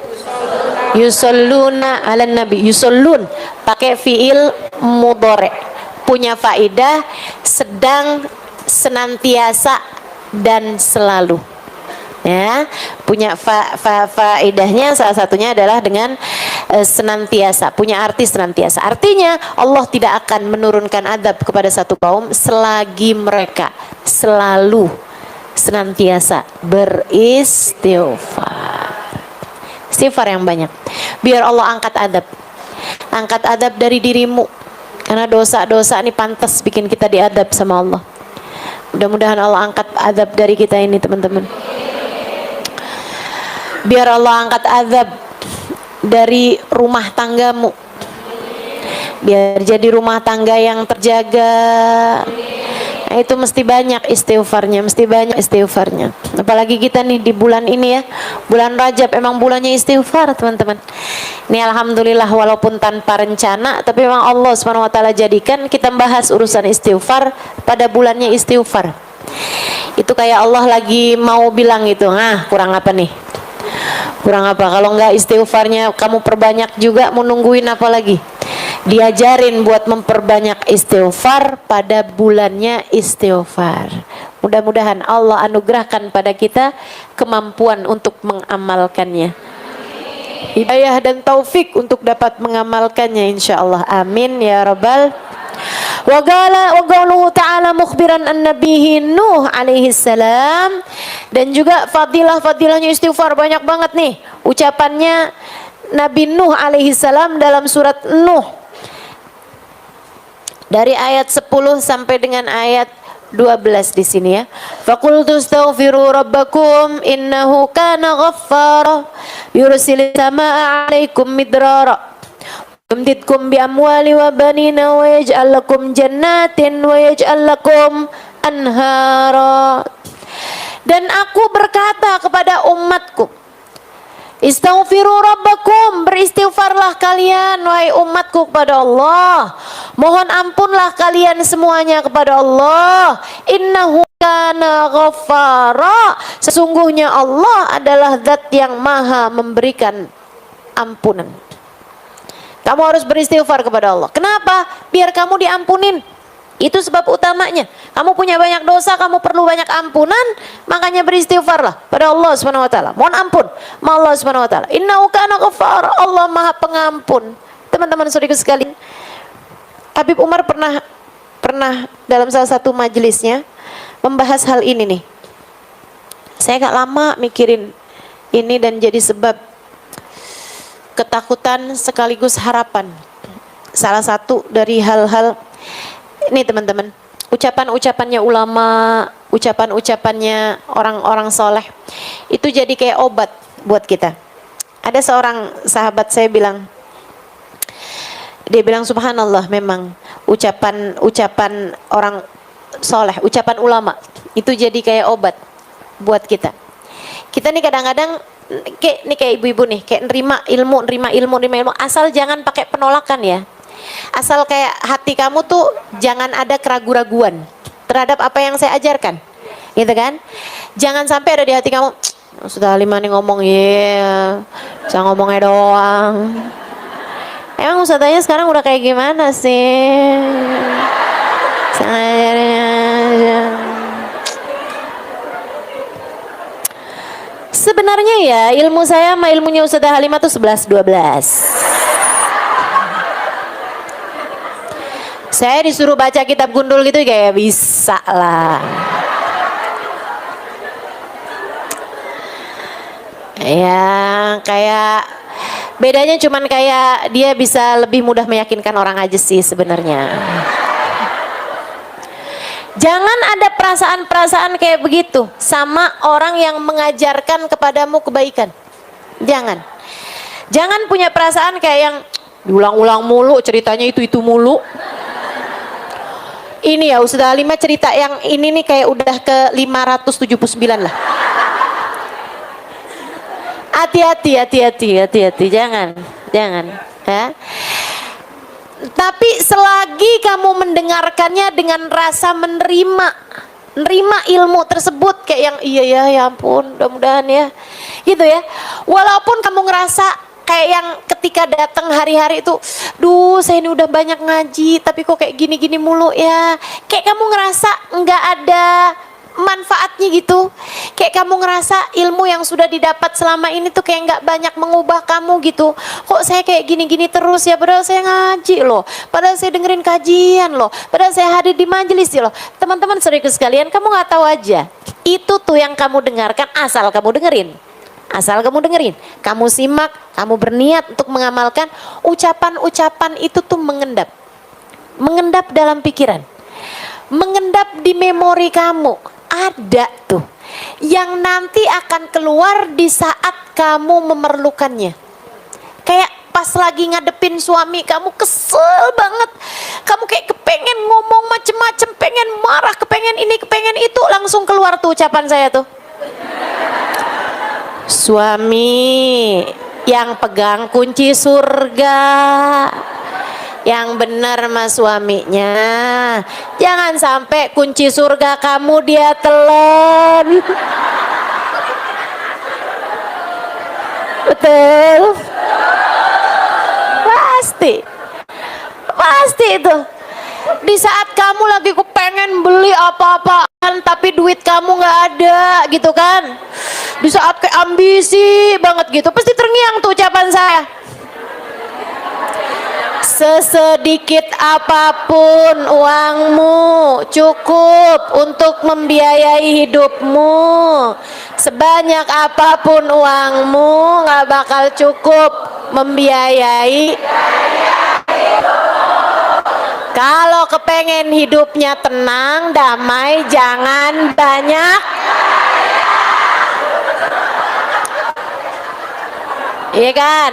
yusalluna 'alan nabi. Yusallun pakai fi'il mudhari, punya faidah sedang, senantiasa, dan selalu. Ya, punya faedahnya salah satunya adalah dengan senantiasa, punya arti senantiasa. Artinya Allah tidak akan menurunkan azab kepada satu kaum selagi mereka selalu senantiasa beristighfar. Istighfar yang banyak. Biar Allah angkat azab. Angkat azab dari dirimu. Karena dosa-dosa ini pantas bikin kita diadab sama Allah. Mudah-mudahan Allah angkat azab dari kita ini, teman-teman. Biar Allah angkat azab dari rumah tanggamu. Biar jadi rumah tangga yang terjaga. Nah, itu mesti banyak istighfarnya, mesti banyak istighfarnya. Apalagi kita nih di bulan ini ya, bulan Rajab, emang bulannya istighfar, teman-teman. Ini alhamdulillah walaupun tanpa rencana, tapi memang Allah Subhanahu wa taala jadikan kita bahas urusan istighfar pada bulannya istighfar. Itu kayak Allah lagi mau bilang gitu, kurang apa nih? Kurang apa? Kalau enggak istighfarnya kamu perbanyak juga, mau nungguin apa lagi? Diajarin buat memperbanyak istighfar pada bulannya istighfar. Mudah-mudahan Allah anugerahkan pada kita kemampuan untuk mengamalkannya, hidayah dan taufik untuk dapat mengamalkannya, insyaallah. Amin ya rabbal. Wa qauluhu ta'ala mukhbiran an nabihi Nuh alaihi salam. Dan juga fadilahnya istighfar banyak banget nih. Ucapannya Nabi Nuh alaihi salam dalam surat Nuh, dari ayat 10 sampai dengan ayat 12 di sini ya. Faqultu astaghfiru rabbakum innahu kana ghaffara yursilis samaa'a 'alaikum midrara yumdidkum bi amwali wa banina wa yaj'al lakum jannatin wa yaj'al lakum anhara. Dan aku berkata kepada umatku, istaghfiru rabbakum, beristighfarlah kalian wahai umatku kepada Allah. Mohon ampunlah kalian semuanya kepada Allah. Innahu kana ghaffara, sesungguhnya Allah adalah zat yang maha memberikan ampunan. Kamu harus beristighfar kepada Allah. Kenapa? Biar kamu diampunin. Itu sebab utamanya. Kamu punya banyak dosa, kamu perlu banyak ampunan, makanya beristighfarlah pada Allah Subhanahu wa taala. Mohon ampun sama Allah Subhanahu wa taala. Innahu kana ghaffar, Allah Maha Pengampun. Teman-teman saudaraku sekalian, Habib Umar pernah dalam salah satu majelisnya membahas hal ini nih. Saya gak lama mikirin ini dan jadi sebab ketakutan sekaligus harapan. Salah satu dari hal-hal ini, teman-teman, ucapan-ucapannya ulama, ucapan-ucapannya orang-orang soleh, itu jadi kayak obat buat kita. Ada seorang sahabat saya bilang, dia bilang subhanallah, memang ucapan orang soleh, ucapan ulama itu jadi kayak obat buat kita. Kita nih kadang-kadang kayak ibu-ibu nih, kayak nerima ilmu, asal jangan pakai penolakan ya. Asal kayak hati kamu tuh jangan ada keraguan-raguan terhadap apa yang saya ajarkan, gitu kan? Jangan sampai ada di hati kamu, sudah Halimah nih ngomong, saya ngomongnya doang. Emang ustadzanya sekarang udah kayak gimana sih? Sebenarnya ya ilmu saya sama ilmunya Ustazah Halimah tuh 11-12. Saya disuruh baca kitab gundul gitu kayak bisa lah. Ya kayak bedanya cuman kayak dia bisa lebih mudah meyakinkan orang aja sih sebenarnya. Jangan ada perasaan-perasaan kayak begitu sama orang yang mengajarkan kepadamu kebaikan. Jangan punya perasaan kayak yang diulang-ulang mulu, ceritanya itu mulu. Ini ya Ustazah Halimah cerita yang ini nih kayak udah ke 579 lah. Hati-hati, jangan ya. Tapi selagi kamu mendengarkannya dengan rasa menerima ilmu tersebut, kayak yang iya ya, ya ampun, mudah-mudahan ya, gitu ya. Walaupun kamu ngerasa kayak yang ketika datang hari-hari itu, duh saya ini udah banyak ngaji tapi kok kayak gini-gini mulu ya. Kayak kamu ngerasa nggak ada manfaatnya gitu. Kayak kamu ngerasa ilmu yang sudah didapat selama ini tuh kayak nggak banyak mengubah kamu gitu. Kok saya kayak gini-gini terus ya, padahal saya ngaji loh, padahal saya dengerin kajian loh, padahal saya hadir di majelis loh. Teman-teman saudaraku sekalian, kamu nggak tahu aja, itu tuh yang kamu dengarkan asal kamu dengerin. Asal kamu dengerin, kamu simak, kamu berniat untuk mengamalkan, ucapan-ucapan itu tuh mengendap. Mengendap dalam pikiran. Mengendap di memori kamu. Ada tuh. Yang nanti akan keluar di saat kamu memerlukannya. Kayak pas lagi ngadepin suami, kamu kesel banget. Kamu kayak kepengen ngomong macem-macem, pengen marah, kepengen ini, kepengen itu. Langsung keluar tuh ucapan saya tuh. Suami yang pegang kunci surga, yang benar mas suaminya, jangan sampai kunci surga kamu dia telan. Betul? Pasti itu. Di saat kamu lagi kepengen beli apa-apaan tapi duit kamu nggak ada gitu kan, di saat kayak ambisi banget gitu, pasti terngiang tuh ucapan saya. Sesedikit apapun uangmu cukup untuk membiayai hidupmu. Sebanyak apapun uangmu nggak bakal cukup membiayai. Kalau kepengen hidupnya tenang, damai, jangan banyak. Iya kan?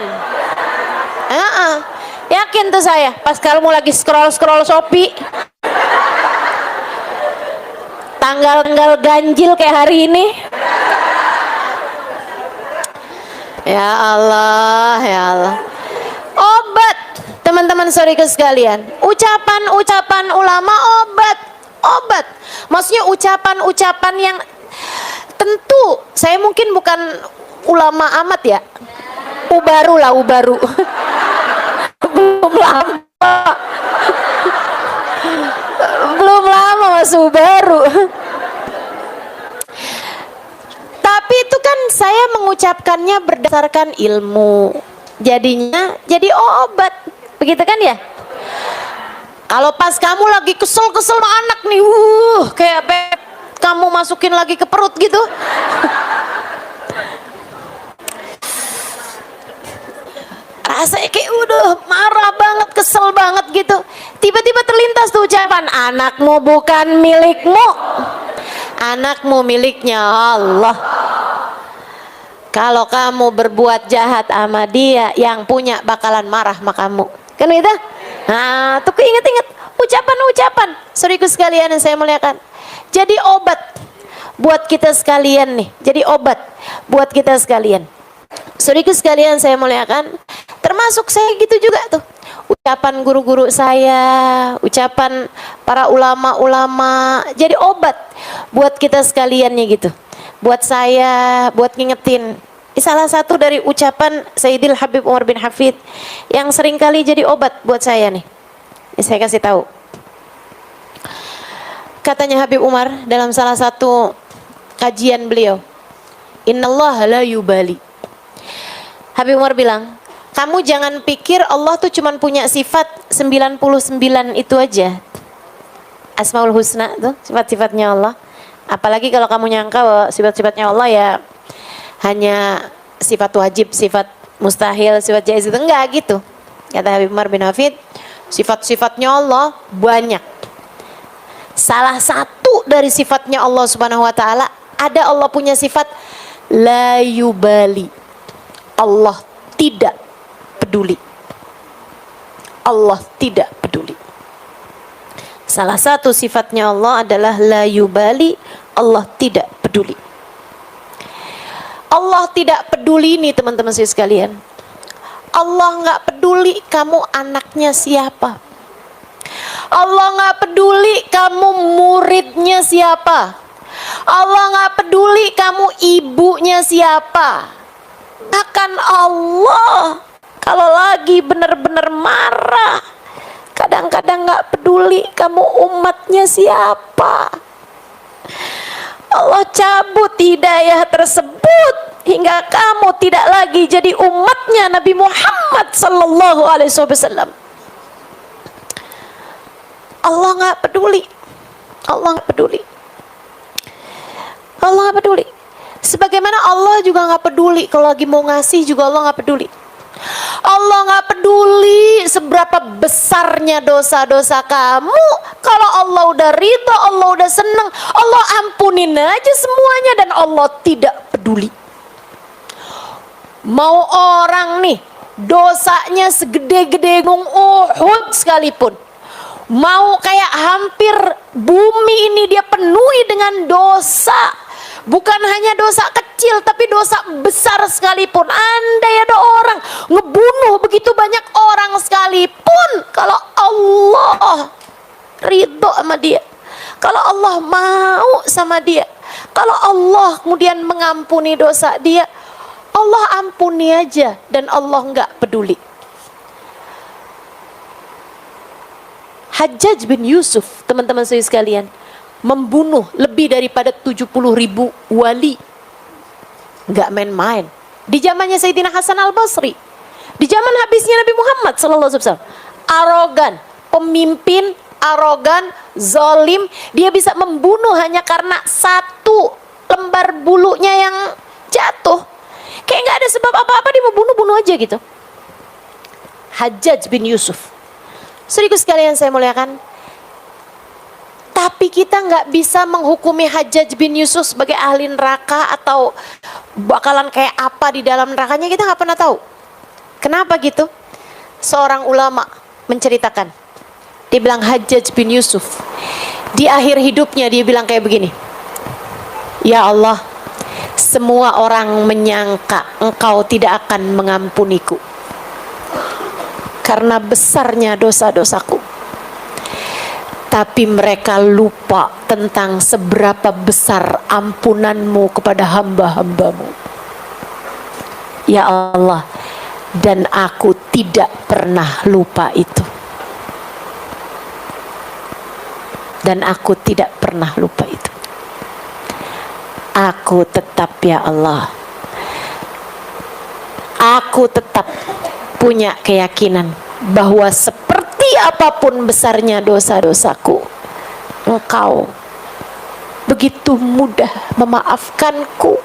Yakin tuh saya, pas kamu lagi scroll Shopee, tanggal-tanggal ganjil kayak hari ini. Ya Allah, ya Allah. Obat, teman-teman saudaraku sekalian, ucapan-ucapan ulama obat. Maksudnya ucapan-ucapan yang tentu saya mungkin bukan ulama amat ya. Ubaru. Belum lama Mas Ubaru. Tapi itu kan saya mengucapkannya berdasarkan ilmu. Jadinya jadi obat. Begitu kan ya? Kalau pas kamu lagi kesel sama anak nih, kayak kamu masukin lagi ke perut gitu. Rasanya kayak udah marah banget, kesel banget gitu. Tiba-tiba terlintas tuh ucapan, anakmu bukan milikmu, anakmu miliknya Allah. Kalau kamu berbuat jahat sama dia, yang punya bakalan marah sama kamu. Kan itu? Nah, tuh inget-inget ucapan-ucapan. Saudaraku sekalian yang saya muliakan. Jadi obat buat kita sekalian nih. Jadi obat buat kita sekalian. Saudaraku sekalian saya muliakan. Termasuk saya gitu juga tuh. Ucapan guru-guru saya, ucapan para ulama-ulama. Jadi obat buat kita sekaliannya gitu. Buat saya, buat ngingetin. Salah satu dari ucapan Sayyidil Habib Umar bin Hafid yang seringkali jadi obat buat saya nih. Ini saya kasih tahu. Katanya Habib Umar dalam salah satu kajian beliau, Innallaha la yubali. Habib Umar bilang, kamu jangan pikir Allah tuh cuma punya sifat 99 itu aja. Asmaul Husna tuh sifat-sifatnya Allah. Apalagi kalau kamu nyangka bahwa sifat-sifatnya Allah ya hanya sifat wajib, sifat mustahil, sifat jaiz, itu enggak gitu. Kata Habib Umar bin Hafid, sifat-sifatnya Allah banyak. Salah satu dari sifatnya Allah Subhanahu wa taala, ada Allah punya sifat la yubali. Allah tidak peduli. Allah tidak peduli. Salah satu sifatnya Allah adalah la yubali, Allah tidak peduli. Allah tidak peduli nih teman-teman saya sekalian. Allah nggak peduli kamu anaknya siapa. Allah nggak peduli kamu muridnya siapa. Allah nggak peduli kamu ibunya siapa. Bahkan Allah kalau lagi benar-benar marah, kadang-kadang gak peduli kamu umatnya siapa, Allah cabut hidayah tersebut hingga kamu tidak lagi jadi umatnya Nabi Muhammad sallallahu alaihi wasallam. Allah gak peduli. Allah gak peduli. Allah gak peduli. Sebagaimana Allah juga gak peduli kalau lagi mau ngasih juga Allah gak peduli. Allah gak peduli seberapa besarnya dosa-dosa kamu. Kalau Allah udah ridha, Allah udah senang, Allah ampunin aja semuanya dan Allah tidak peduli. Mau orang nih dosanya segede-gede gunung Uhud sekalipun, mau kayak hampir bumi ini dia penuhi dengan dosa, bukan hanya dosa kecil tapi dosa besar sekalipun, andai ada orang ngebunuh begitu banyak orang sekalipun, kalau Allah ridho sama dia, kalau Allah mau sama dia, kalau Allah kemudian mengampuni dosa dia, Allah ampuni aja dan Allah nggak peduli. Hajjaj bin Yusuf, teman-teman saya sekalian, membunuh lebih daripada 70.000 wali. Nggak main-main. Di zamannya Sayyidina Hasan al-Basri, di zaman habisnya Nabi Muhammad SAW, arogan, pemimpin arogan, zalim, dia bisa membunuh hanya karena satu lembar bulunya yang jatuh. Kayak nggak ada sebab apa-apa dia mau bunuh-bunuh aja gitu. Hajjaj bin Yusuf. Saudaraku sekalian saya muliakan, tapi kita nggak bisa menghukumi Hajjaj bin Yusuf sebagai ahli neraka atau bakalan kayak apa di dalam nerakanya, kita nggak pernah tahu. Kenapa gitu? Seorang ulama menceritakan, dia bilang Hajjaj bin Yusuf di akhir hidupnya dia bilang kayak begini, ya Allah, semua orang menyangka engkau tidak akan mengampuniku karena besarnya dosa-dosaku, tapi mereka lupa tentang seberapa besar ampunanmu kepada hamba-hambamu. Ya Allah, dan aku tidak pernah lupa itu. Dan aku tidak pernah lupa itu. Aku tetap, ya Allah, aku tetap punya keyakinan bahwa seperti apapun besarnya dosa-dosaku, engkau begitu mudah memaafkanku,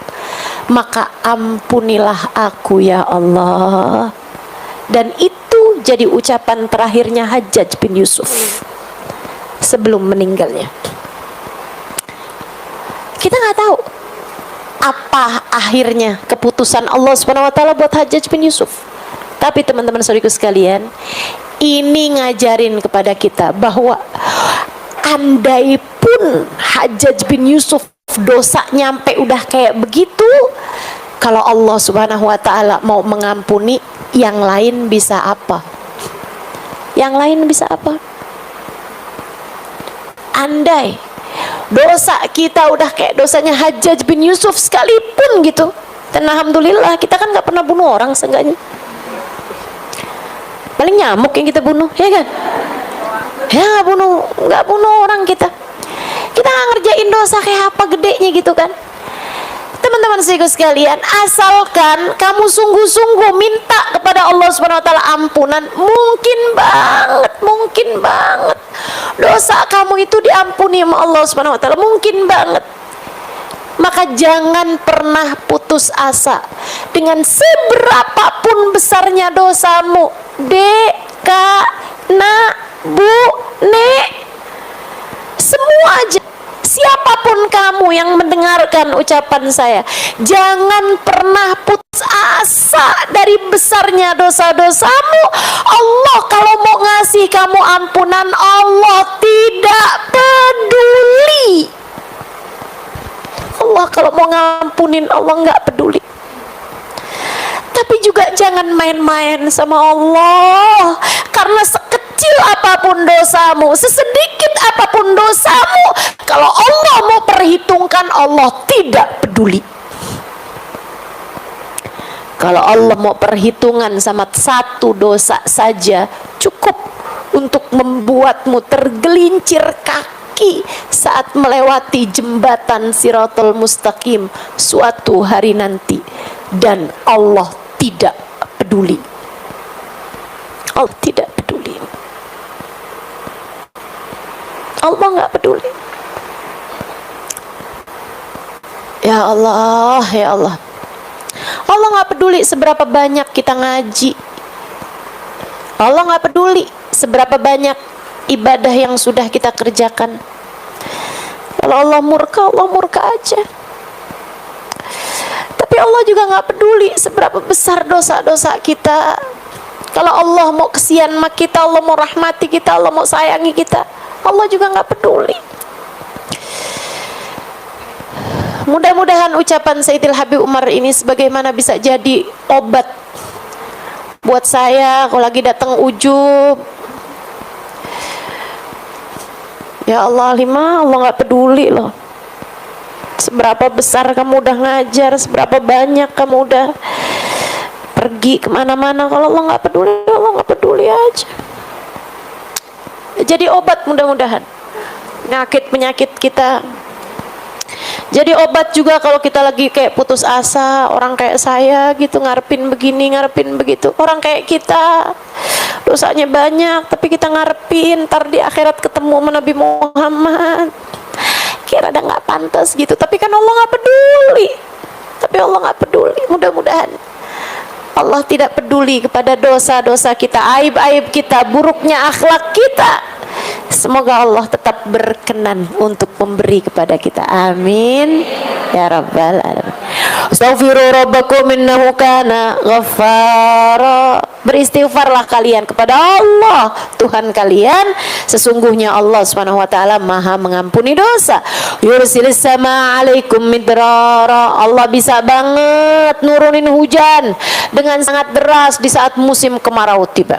maka ampunilah aku ya Allah. Dan itu jadi ucapan terakhirnya Hajjaj bin Yusuf sebelum meninggalnya. Kita nggak tahu apa akhirnya keputusan Allah Subhanahu wa taala buat Hajjaj bin Yusuf. Tapi teman-teman saudariku sekalian, ini ngajarin kepada kita bahwa andai pun Hajjaj bin Yusuf dosa nyampe udah kayak begitu, kalau Allah Subhanahu wa taala mau mengampuni, yang lain bisa apa? Yang lain bisa apa? Andai dosa kita udah kayak dosanya Hajjaj bin Yusuf sekalipun gitu, dan alhamdulillah kita kan nggak pernah bunuh orang seenggaknya. Paling nyamuk yang kita bunuh, ya kan? Ya nggak bunuh orang kita. Kita nggak ngerjain dosa kayak apa gedenya gitu kan? Teman-teman sekalian, asalkan kamu sungguh-sungguh minta kepada Allah Subhanahu wa taala ampunan, mungkin banget dosa kamu itu diampuni sama Allah Subhanahu wa taala, mungkin banget. Maka jangan pernah putus asa dengan seberapapun besarnya dosamu. Dek, kak, nak, bu, nek, semua aja, siapapun kamu yang mendengarkan ucapan saya, jangan pernah putus asa dari besarnya dosa-dosamu. Allah kalau mau ngasih kamu ampunan, Allah tidak peduli. Allah kalau mau ngampunin, Allah nggak peduli. Tapi juga jangan main-main sama Allah, karena sekecil apapun dosamu, sesedikit apapun dosamu, kalau Allah mau perhitungkan, Allah tidak peduli. Kalau Allah mau perhitungan sama satu dosa saja cukup untuk membuatmu tergelincir kaki saat melewati jembatan Siratal Mustaqim suatu hari nanti, dan Allah tidak peduli. Allah tidak peduli. Allah nggak peduli. Ya Allah, ya Allah. Allah nggak peduli seberapa banyak kita ngaji. Allah nggak peduli seberapa banyak ibadah yang sudah kita kerjakan. Kalau Allah murka aja. Tapi Allah juga nggak peduli seberapa besar dosa-dosa kita. Kalau Allah mau kesian sama kita, Allah mau rahmati kita, Allah mau sayangi kita, Allah juga nggak peduli. Mudah-mudahan ucapan Sayyidil Habib Umar ini sebagaimana bisa jadi obat buat saya kalau lagi datang ujub. Ya Allah, Allah nggak peduli loh. Seberapa besar kamu udah ngajar, seberapa banyak kamu udah pergi kemana-mana, kalau Allah nggak peduli, Allah nggak peduli aja. Jadi obat mudah-mudahan penyakit kita. Jadi obat juga kalau kita lagi kayak putus asa, orang kayak saya gitu, ngarepin begini, ngarepin begitu. Orang kayak kita dosanya banyak, tapi kita ngarepin ntar di akhirat ketemu sama Nabi Muhammad, kira ada nggak pantas gitu. Tapi kan Allah nggak peduli. Tapi Allah nggak peduli. Mudah-mudahan Allah tidak peduli kepada dosa-dosa kita, aib-aib kita, buruknya akhlak kita. Semoga Allah tetap berkenan untuk memberi kepada kita. Amin ya rabbal alamin. Astaghfiru rabbakum innahu kana ghaffara. Beristighfarlah kalian kepada Allah Tuhan kalian, sesungguhnya Allah Subhanahu wa taala Maha mengampuni dosa. Yursilis sama alaikum midrara. Allah bisa banget nurunin hujan dengan sangat deras di saat musim kemarau tiba.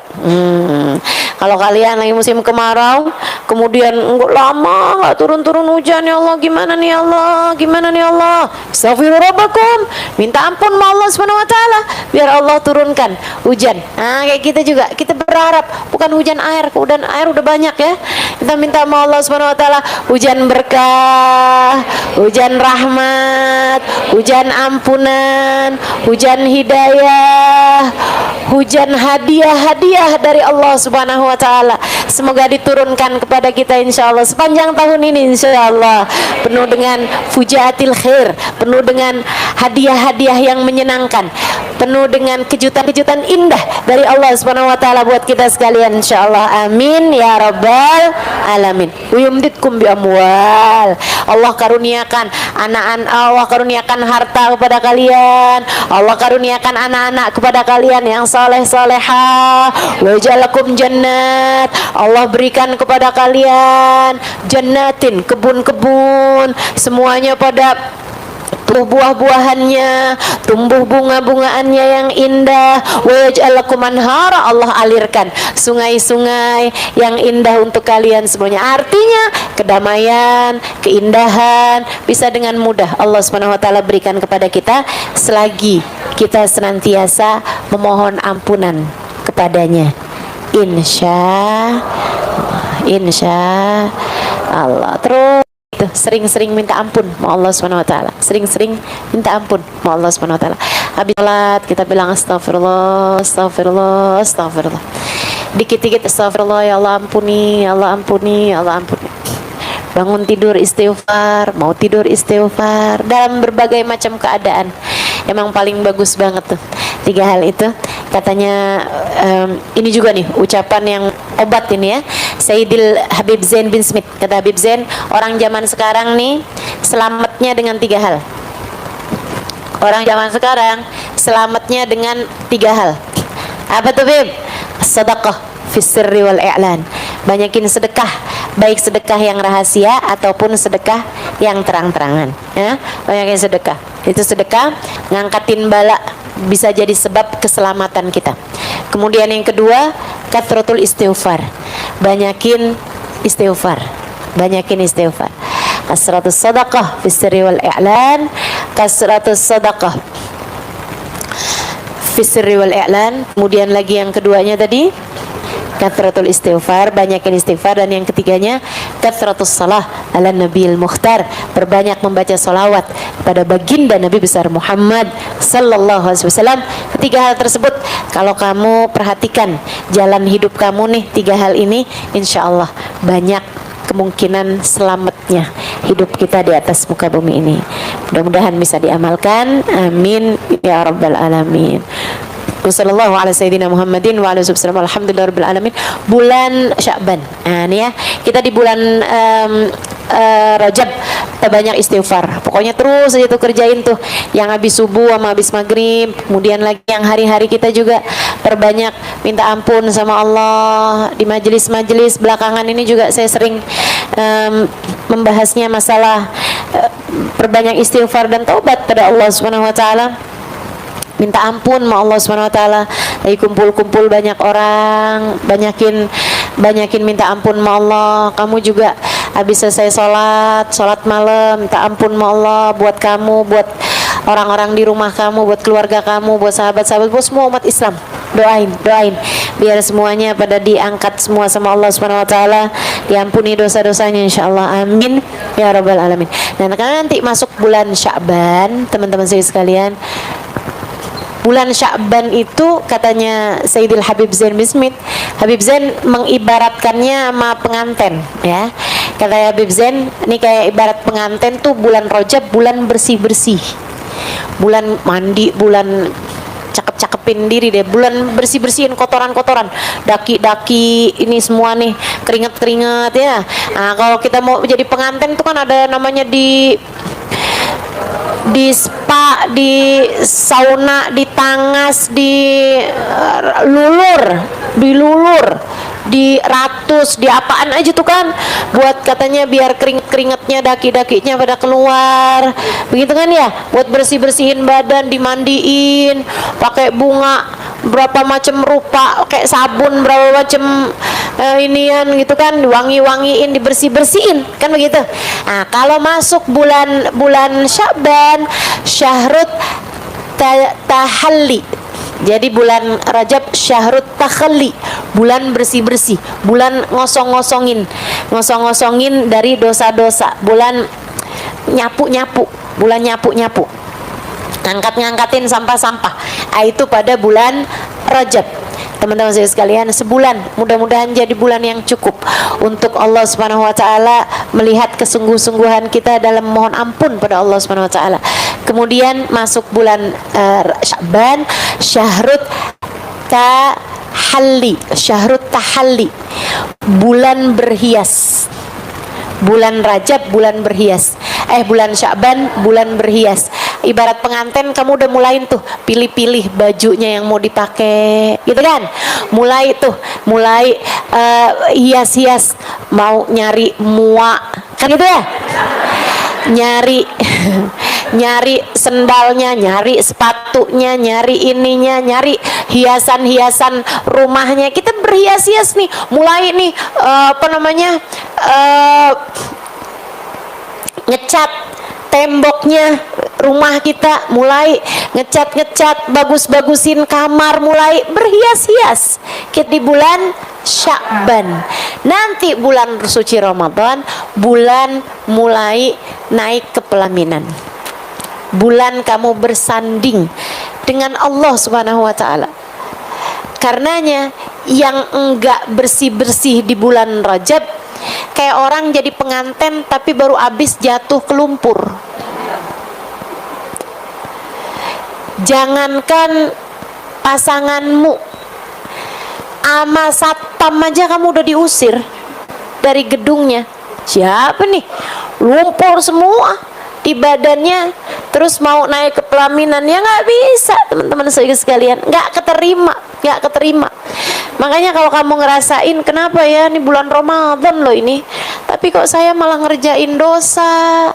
Kalau kalian lagi musim kemarau, kemudian enggak lama enggak turun-turun hujan, ya Allah gimana nih Allah, gimana nih Allah? Astaghfiru rabbakum, minta ampun sama Allah Subhanahu wa taala biar Allah turunkan hujan. Nah, kayak kita juga, kita berharap bukan hujan air udah banyak ya. Kita minta sama Allah Subhanahu wa taala hujan berkah, hujan rahmat, hujan ampunan, hujan hidayah, hujan hadiah-hadiah dari Allah Subhanahu wa taala. Semoga diturunkan kepada kita insyaallah sepanjang tahun ini insyaallah, penuh dengan fujaatil khair, penuh dengan hadiah-hadiah yang menyenangkan, penuh dengan kejutan-kejutan indah dari Allah Subhanahu wa taala buat kita sekalian insyaallah. Amin ya rabbal alamin. Yumditkum bi amwal. Allah karuniakan anak-anak, Allah karuniakan harta kepada kalian, Allah karuniakan anak-anak kepada kalian yang saleh-salehah. Wa ja'alakum jannat. Allah berikan kepada kalian jannatin, kebun-kebun, semuanya pada tumbuh buah-buahannya, tumbuh bunga-bungaannya yang indah. Wa yaj'alakum anhara. Allah alirkan sungai-sungai yang indah untuk kalian semuanya. Artinya kedamaian, keindahan bisa dengan mudah Allah Subhanahu wa taala berikan kepada kita selagi kita senantiasa memohon ampunan kepadanya. Insya Allah. Terus sering-sering minta ampun sama Allah Subhanahu wa taala. Sering-sering minta ampun sama Allah Subhanahu wa taala. Habis salat kita bilang astagfirullah, astagfirullah, astagfirullah. Dikit-dikit astagfirullah, ya Allah ampuni, ya Allah ampuni, ya Allah ampuni. Bangun tidur istighfar, mau tidur istighfar, dalam berbagai macam keadaan. Emang paling bagus banget tuh 3 hal itu. Katanya ini juga nih ucapan yang obat ini ya, Sayyidil Habib Zain bin Smith. Kata Habib Zain, orang zaman sekarang nih selamatnya dengan 3 hal. Orang zaman sekarang selamatnya dengan 3 hal. Apa tuh Bib? Sedekah fis sirri wal i'lan. Banyakin sedekah, baik sedekah yang rahasia ataupun sedekah yang terang-terangan ya. Banyakin sedekah. Itu sedekah ngangkatin bala, bisa jadi sebab keselamatan kita. Kemudian yang kedua, kathratul istighfar. Banyakin istighfar. Banyakin istighfar. Kasratus sadaqah fis sirri wal i'lan, kasratus sadaqah Fisri wal i'lan. Kemudian lagi yang keduanya tadi kathratul istighfar, banyakin istighfar. Dan yang ketiganya kathratus salah ala nabil mukhtar, perbanyak membaca salawat pada baginda Nabi besar Muhammad sallallahu alaihi wasallam. Ketiga hal tersebut kalau kamu perhatikan jalan hidup kamu nih, tiga hal ini insyaallah banyak kemungkinan selamatnya hidup kita di atas muka bumi ini. Mudah-mudahan bisa diamalkan, amin ya rabbal alamin. Wassallallahu ala sayyidina Muhammadin wa ala wasallam. Alhamdulillahirabbil alamin. Bulan Sya'ban. Nah, ini ya, kita di bulan Rajab banyak istighfar. Pokoknya terus aja tuh kerjain tuh yang habis subuh sama habis maghrib. Kemudian lagi yang hari-hari kita juga perbanyak minta ampun sama Allah. Di majelis-majelis belakangan ini juga saya sering membahasnya masalah perbanyak istighfar dan taubat pada Allah Subhanahu wa taala. Minta ampun sama Allah Subhanahu wa taala. Lagi kumpul-kumpul banyak orang, banyakin minta ampun sama Allah. Kamu juga habis selesai sholat malam, minta ampun sama Allah buat kamu, buat orang-orang di rumah kamu, buat keluarga kamu, buat sahabat-sahabat, buat semua umat Islam. Doain biar semuanya pada diangkat semua sama Allah Subhanahu wa taala, diampuni dosa-dosanya insyaallah, amin ya rabbal alamin. Dan karena nanti masuk bulan Sya'ban, teman-teman saya sekalian, bulan Sya'ban itu katanya Sayyidil Habib Zain bin Smith, Habib Zain mengibaratkannya sama pengantin ya. Kata Habib Zain, ini kayak ibarat pengantin tuh bulan Rajab, bulan bersih-bersih, bulan mandi, bulan cakep-cakepin diri deh, bulan bersih-bersihin kotoran-kotoran, daki-daki ini semua nih, keringat-keringat ya. Nah, kalau kita mau jadi pengantin tuh kan ada namanya di spa, di sauna, di tangas, di lulur, di ratus, di apaan aja tuh kan, buat katanya biar keringetnya, daki-dakinya pada keluar, begitu kan ya, buat bersih-bersihin badan, dimandiin, pakai bunga berapa macam rupa, kayak sabun berapa macam inian gitu kan, wangi-wangiin, dibersih-bersihin kan begitu. Nah, kalau masuk bulan Sya'ban, syahrut tahalli. Jadi bulan Rajab syahrut takhalli, bulan bersih-bersih, bulan ngosong-ngosongin dari dosa-dosa, bulan nyapu-nyapu, bulan nyapu-nyapu, ngangkatin sampah-sampah. Itu pada bulan Rajab. Teman-teman saya sekalian, sebulan, mudah-mudahan jadi bulan yang cukup untuk Allah Subhanahu wa taala melihat kesungguh-sungguhan kita dalam mohon ampun pada Allah Subhanahu wa taala. Kemudian masuk bulan Sya'ban, syahrut tahalli, bulan berhias. Bulan Rajab bulan berhias, bulan Sya'ban bulan berhias. Ibarat pengantin, kamu udah mulain tuh pilih-pilih bajunya yang mau dipakai, gitu kan? Mulai hias-hias, mau nyari kan gitu ya? Nyari sendalnya, nyari sepatunya, nyari ininya, nyari hiasan-hiasan rumahnya. Kita berhias-hias nih, mulai nih ngecat temboknya rumah kita, mulai ngecat, bagus-bagusin kamar, mulai berhias-hias. Kita di bulan Sya'ban. Nanti bulan suci Ramadan, bulan mulai naik ke pelaminan, bulan kamu bersanding dengan Allah Subhanahu wa taala. Karenanya yang enggak bersih-bersih di bulan Rajab kayak orang jadi pengantin tapi baru habis jatuh ke lumpur. Jangankan pasanganmu, ama satpam aja kamu udah diusir dari gedungnya. Siapa nih? Lumpur semua di badannya, terus mau naik ke pelaminan, ya nggak bisa, teman-teman saya sekalian, nggak keterima. Makanya kalau kamu ngerasain, kenapa ya ini bulan Ramadan loh ini, tapi kok saya malah ngerjain dosa,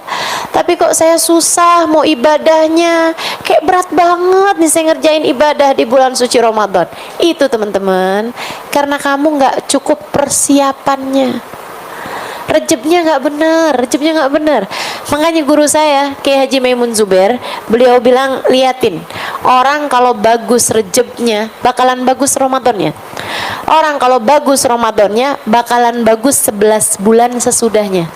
tapi kok saya susah mau ibadahnya, kayak berat banget nih saya ngerjain ibadah di bulan suci Ramadan. Itu teman-teman, karena kamu nggak cukup persiapannya. Rejebnya nggak benar, rejebnya nggak benar. Makanya guru saya, Kiai Haji Maimun Zubair, beliau bilang, liatin, orang kalau bagus rejebnya, bakalan bagus Ramadannya. Orang kalau bagus Ramadannya, bakalan bagus 11 bulan sesudahnya.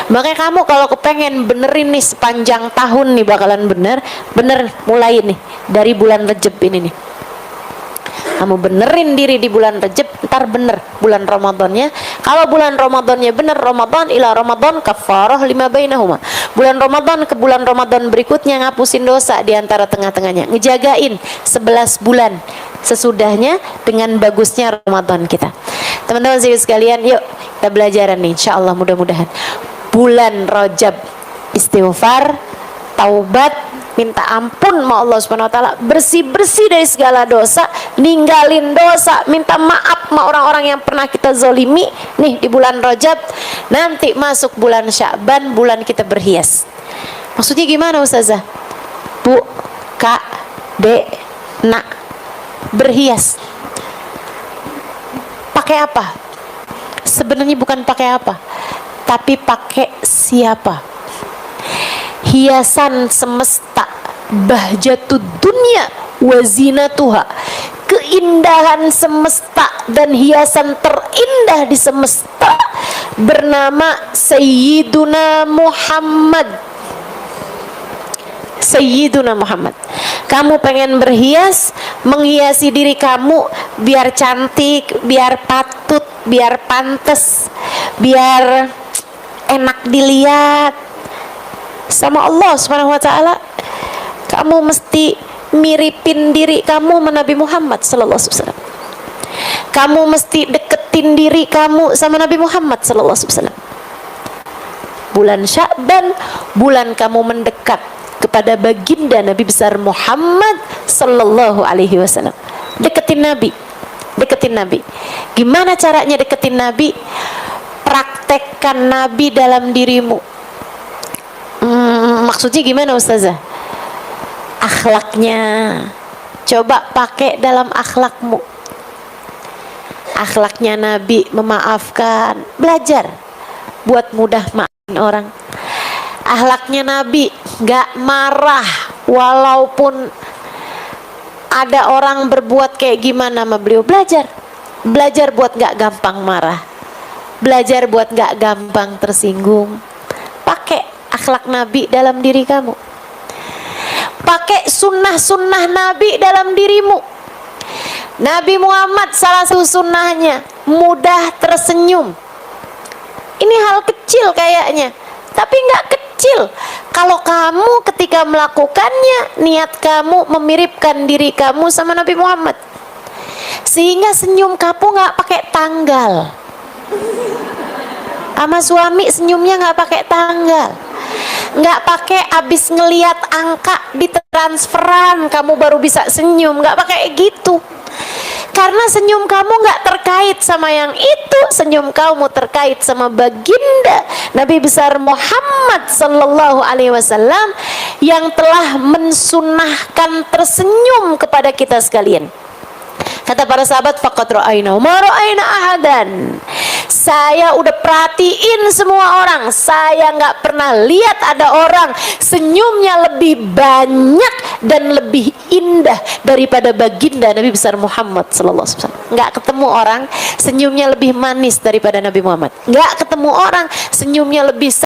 Makanya kamu kalau kepengen benerin nih sepanjang tahun nih bakalan bener, bener mulai nih dari bulan Rejeb ini nih. Kamu benerin diri di bulan Rejeb, ntar bener bulan Ramadannya. Kalau bulan Ramadannya bener, Ramadan ila Ramadan kafarah lima bainahuma. Bulan Ramadan ke bulan Ramadan berikutnya ngapusin dosa di antara tengah-tengahnya. Ngejagain 11 bulan sesudahnya dengan bagusnya Ramadan kita. Teman-teman sekalian, yuk kita belajaran nih, insyaallah mudah-mudahan. Bulan Rajab istighfar, taubat, minta ampun sama Allah Subhanahu wa taala, bersih-bersih dari segala dosa, ninggalin dosa, minta maaf sama orang-orang yang pernah kita zolimi nih di bulan Rajab. Nanti masuk bulan Sya'ban, bulan kita berhias. Maksudnya gimana Ustazah? Bu, Kak, Dek, Nak, berhias pakai apa? Sebenarnya bukan pakai apa, tapi pakai siapa? Hiasan semesta, bahjatud dunia wazinatuha, keindahan semesta dan hiasan terindah di semesta bernama Sayyiduna Muhammad. Sayyiduna Muhammad. Kamu pengen berhias, menghiasi diri kamu biar cantik, biar patut, biar pantas, biar enak dilihat sama Allah Subhanahu wa taala. Kamu mesti miripin diri kamu sama Nabi Muhammad sallallahu alaihi wasallam. Kamu mesti deketin diri kamu sama Nabi Muhammad sallallahu alaihi wasallam. Bulan Sya'ban, bulan kamu mendekat kepada baginda Nabi besar Muhammad sallallahu alaihi wasallam. Deketin Nabi. Deketin Nabi. Gimana caranya deketin Nabi? Praktekkan Nabi dalam dirimu. Maksudnya gimana Ustazah? Akhlaknya coba pakai dalam akhlakmu. Akhlaknya Nabi memaafkan, belajar buat mudah maafin orang. Akhlaknya Nabi gak marah walaupun ada orang berbuat kayak gimana sama beliau. Belajar buat gak gampang marah, belajar buat gak gampang tersinggung. Pakai akhlak Nabi dalam diri kamu. Pakai sunnah-sunnah Nabi dalam dirimu. Nabi Muhammad salah satu sunnahnya mudah tersenyum. Ini hal kecil kayaknya, tapi nggak kecil. Kalau kamu ketika melakukannya, niat kamu memiripkan diri kamu sama Nabi Muhammad, sehingga senyum kamu nggak pakai tanggal. Sama suami senyumnya nggak pakai tanggal, nggak pakai abis ngeliat angka di transferan kamu baru bisa senyum, nggak pakai gitu. Karena senyum kamu nggak terkait sama yang itu, senyum kamu terkait sama baginda Nabi besar Muhammad sallallahu alaihi wasallam yang telah mensunnahkan tersenyum kepada kita sekalian. Kata para sahabat, faqad ra'ayna ma ra'ayna ahadan. Saya udah perhatiin semua orang, saya nggak pernah lihat ada orang senyumnya lebih banyak dan lebih indah daripada baginda Nabi besar Muhammad sallallahu alaihi wasallam. Nggak ketemu orang senyumnya lebih manis daripada Nabi Muhammad. Nggak ketemu orang senyumnya lebih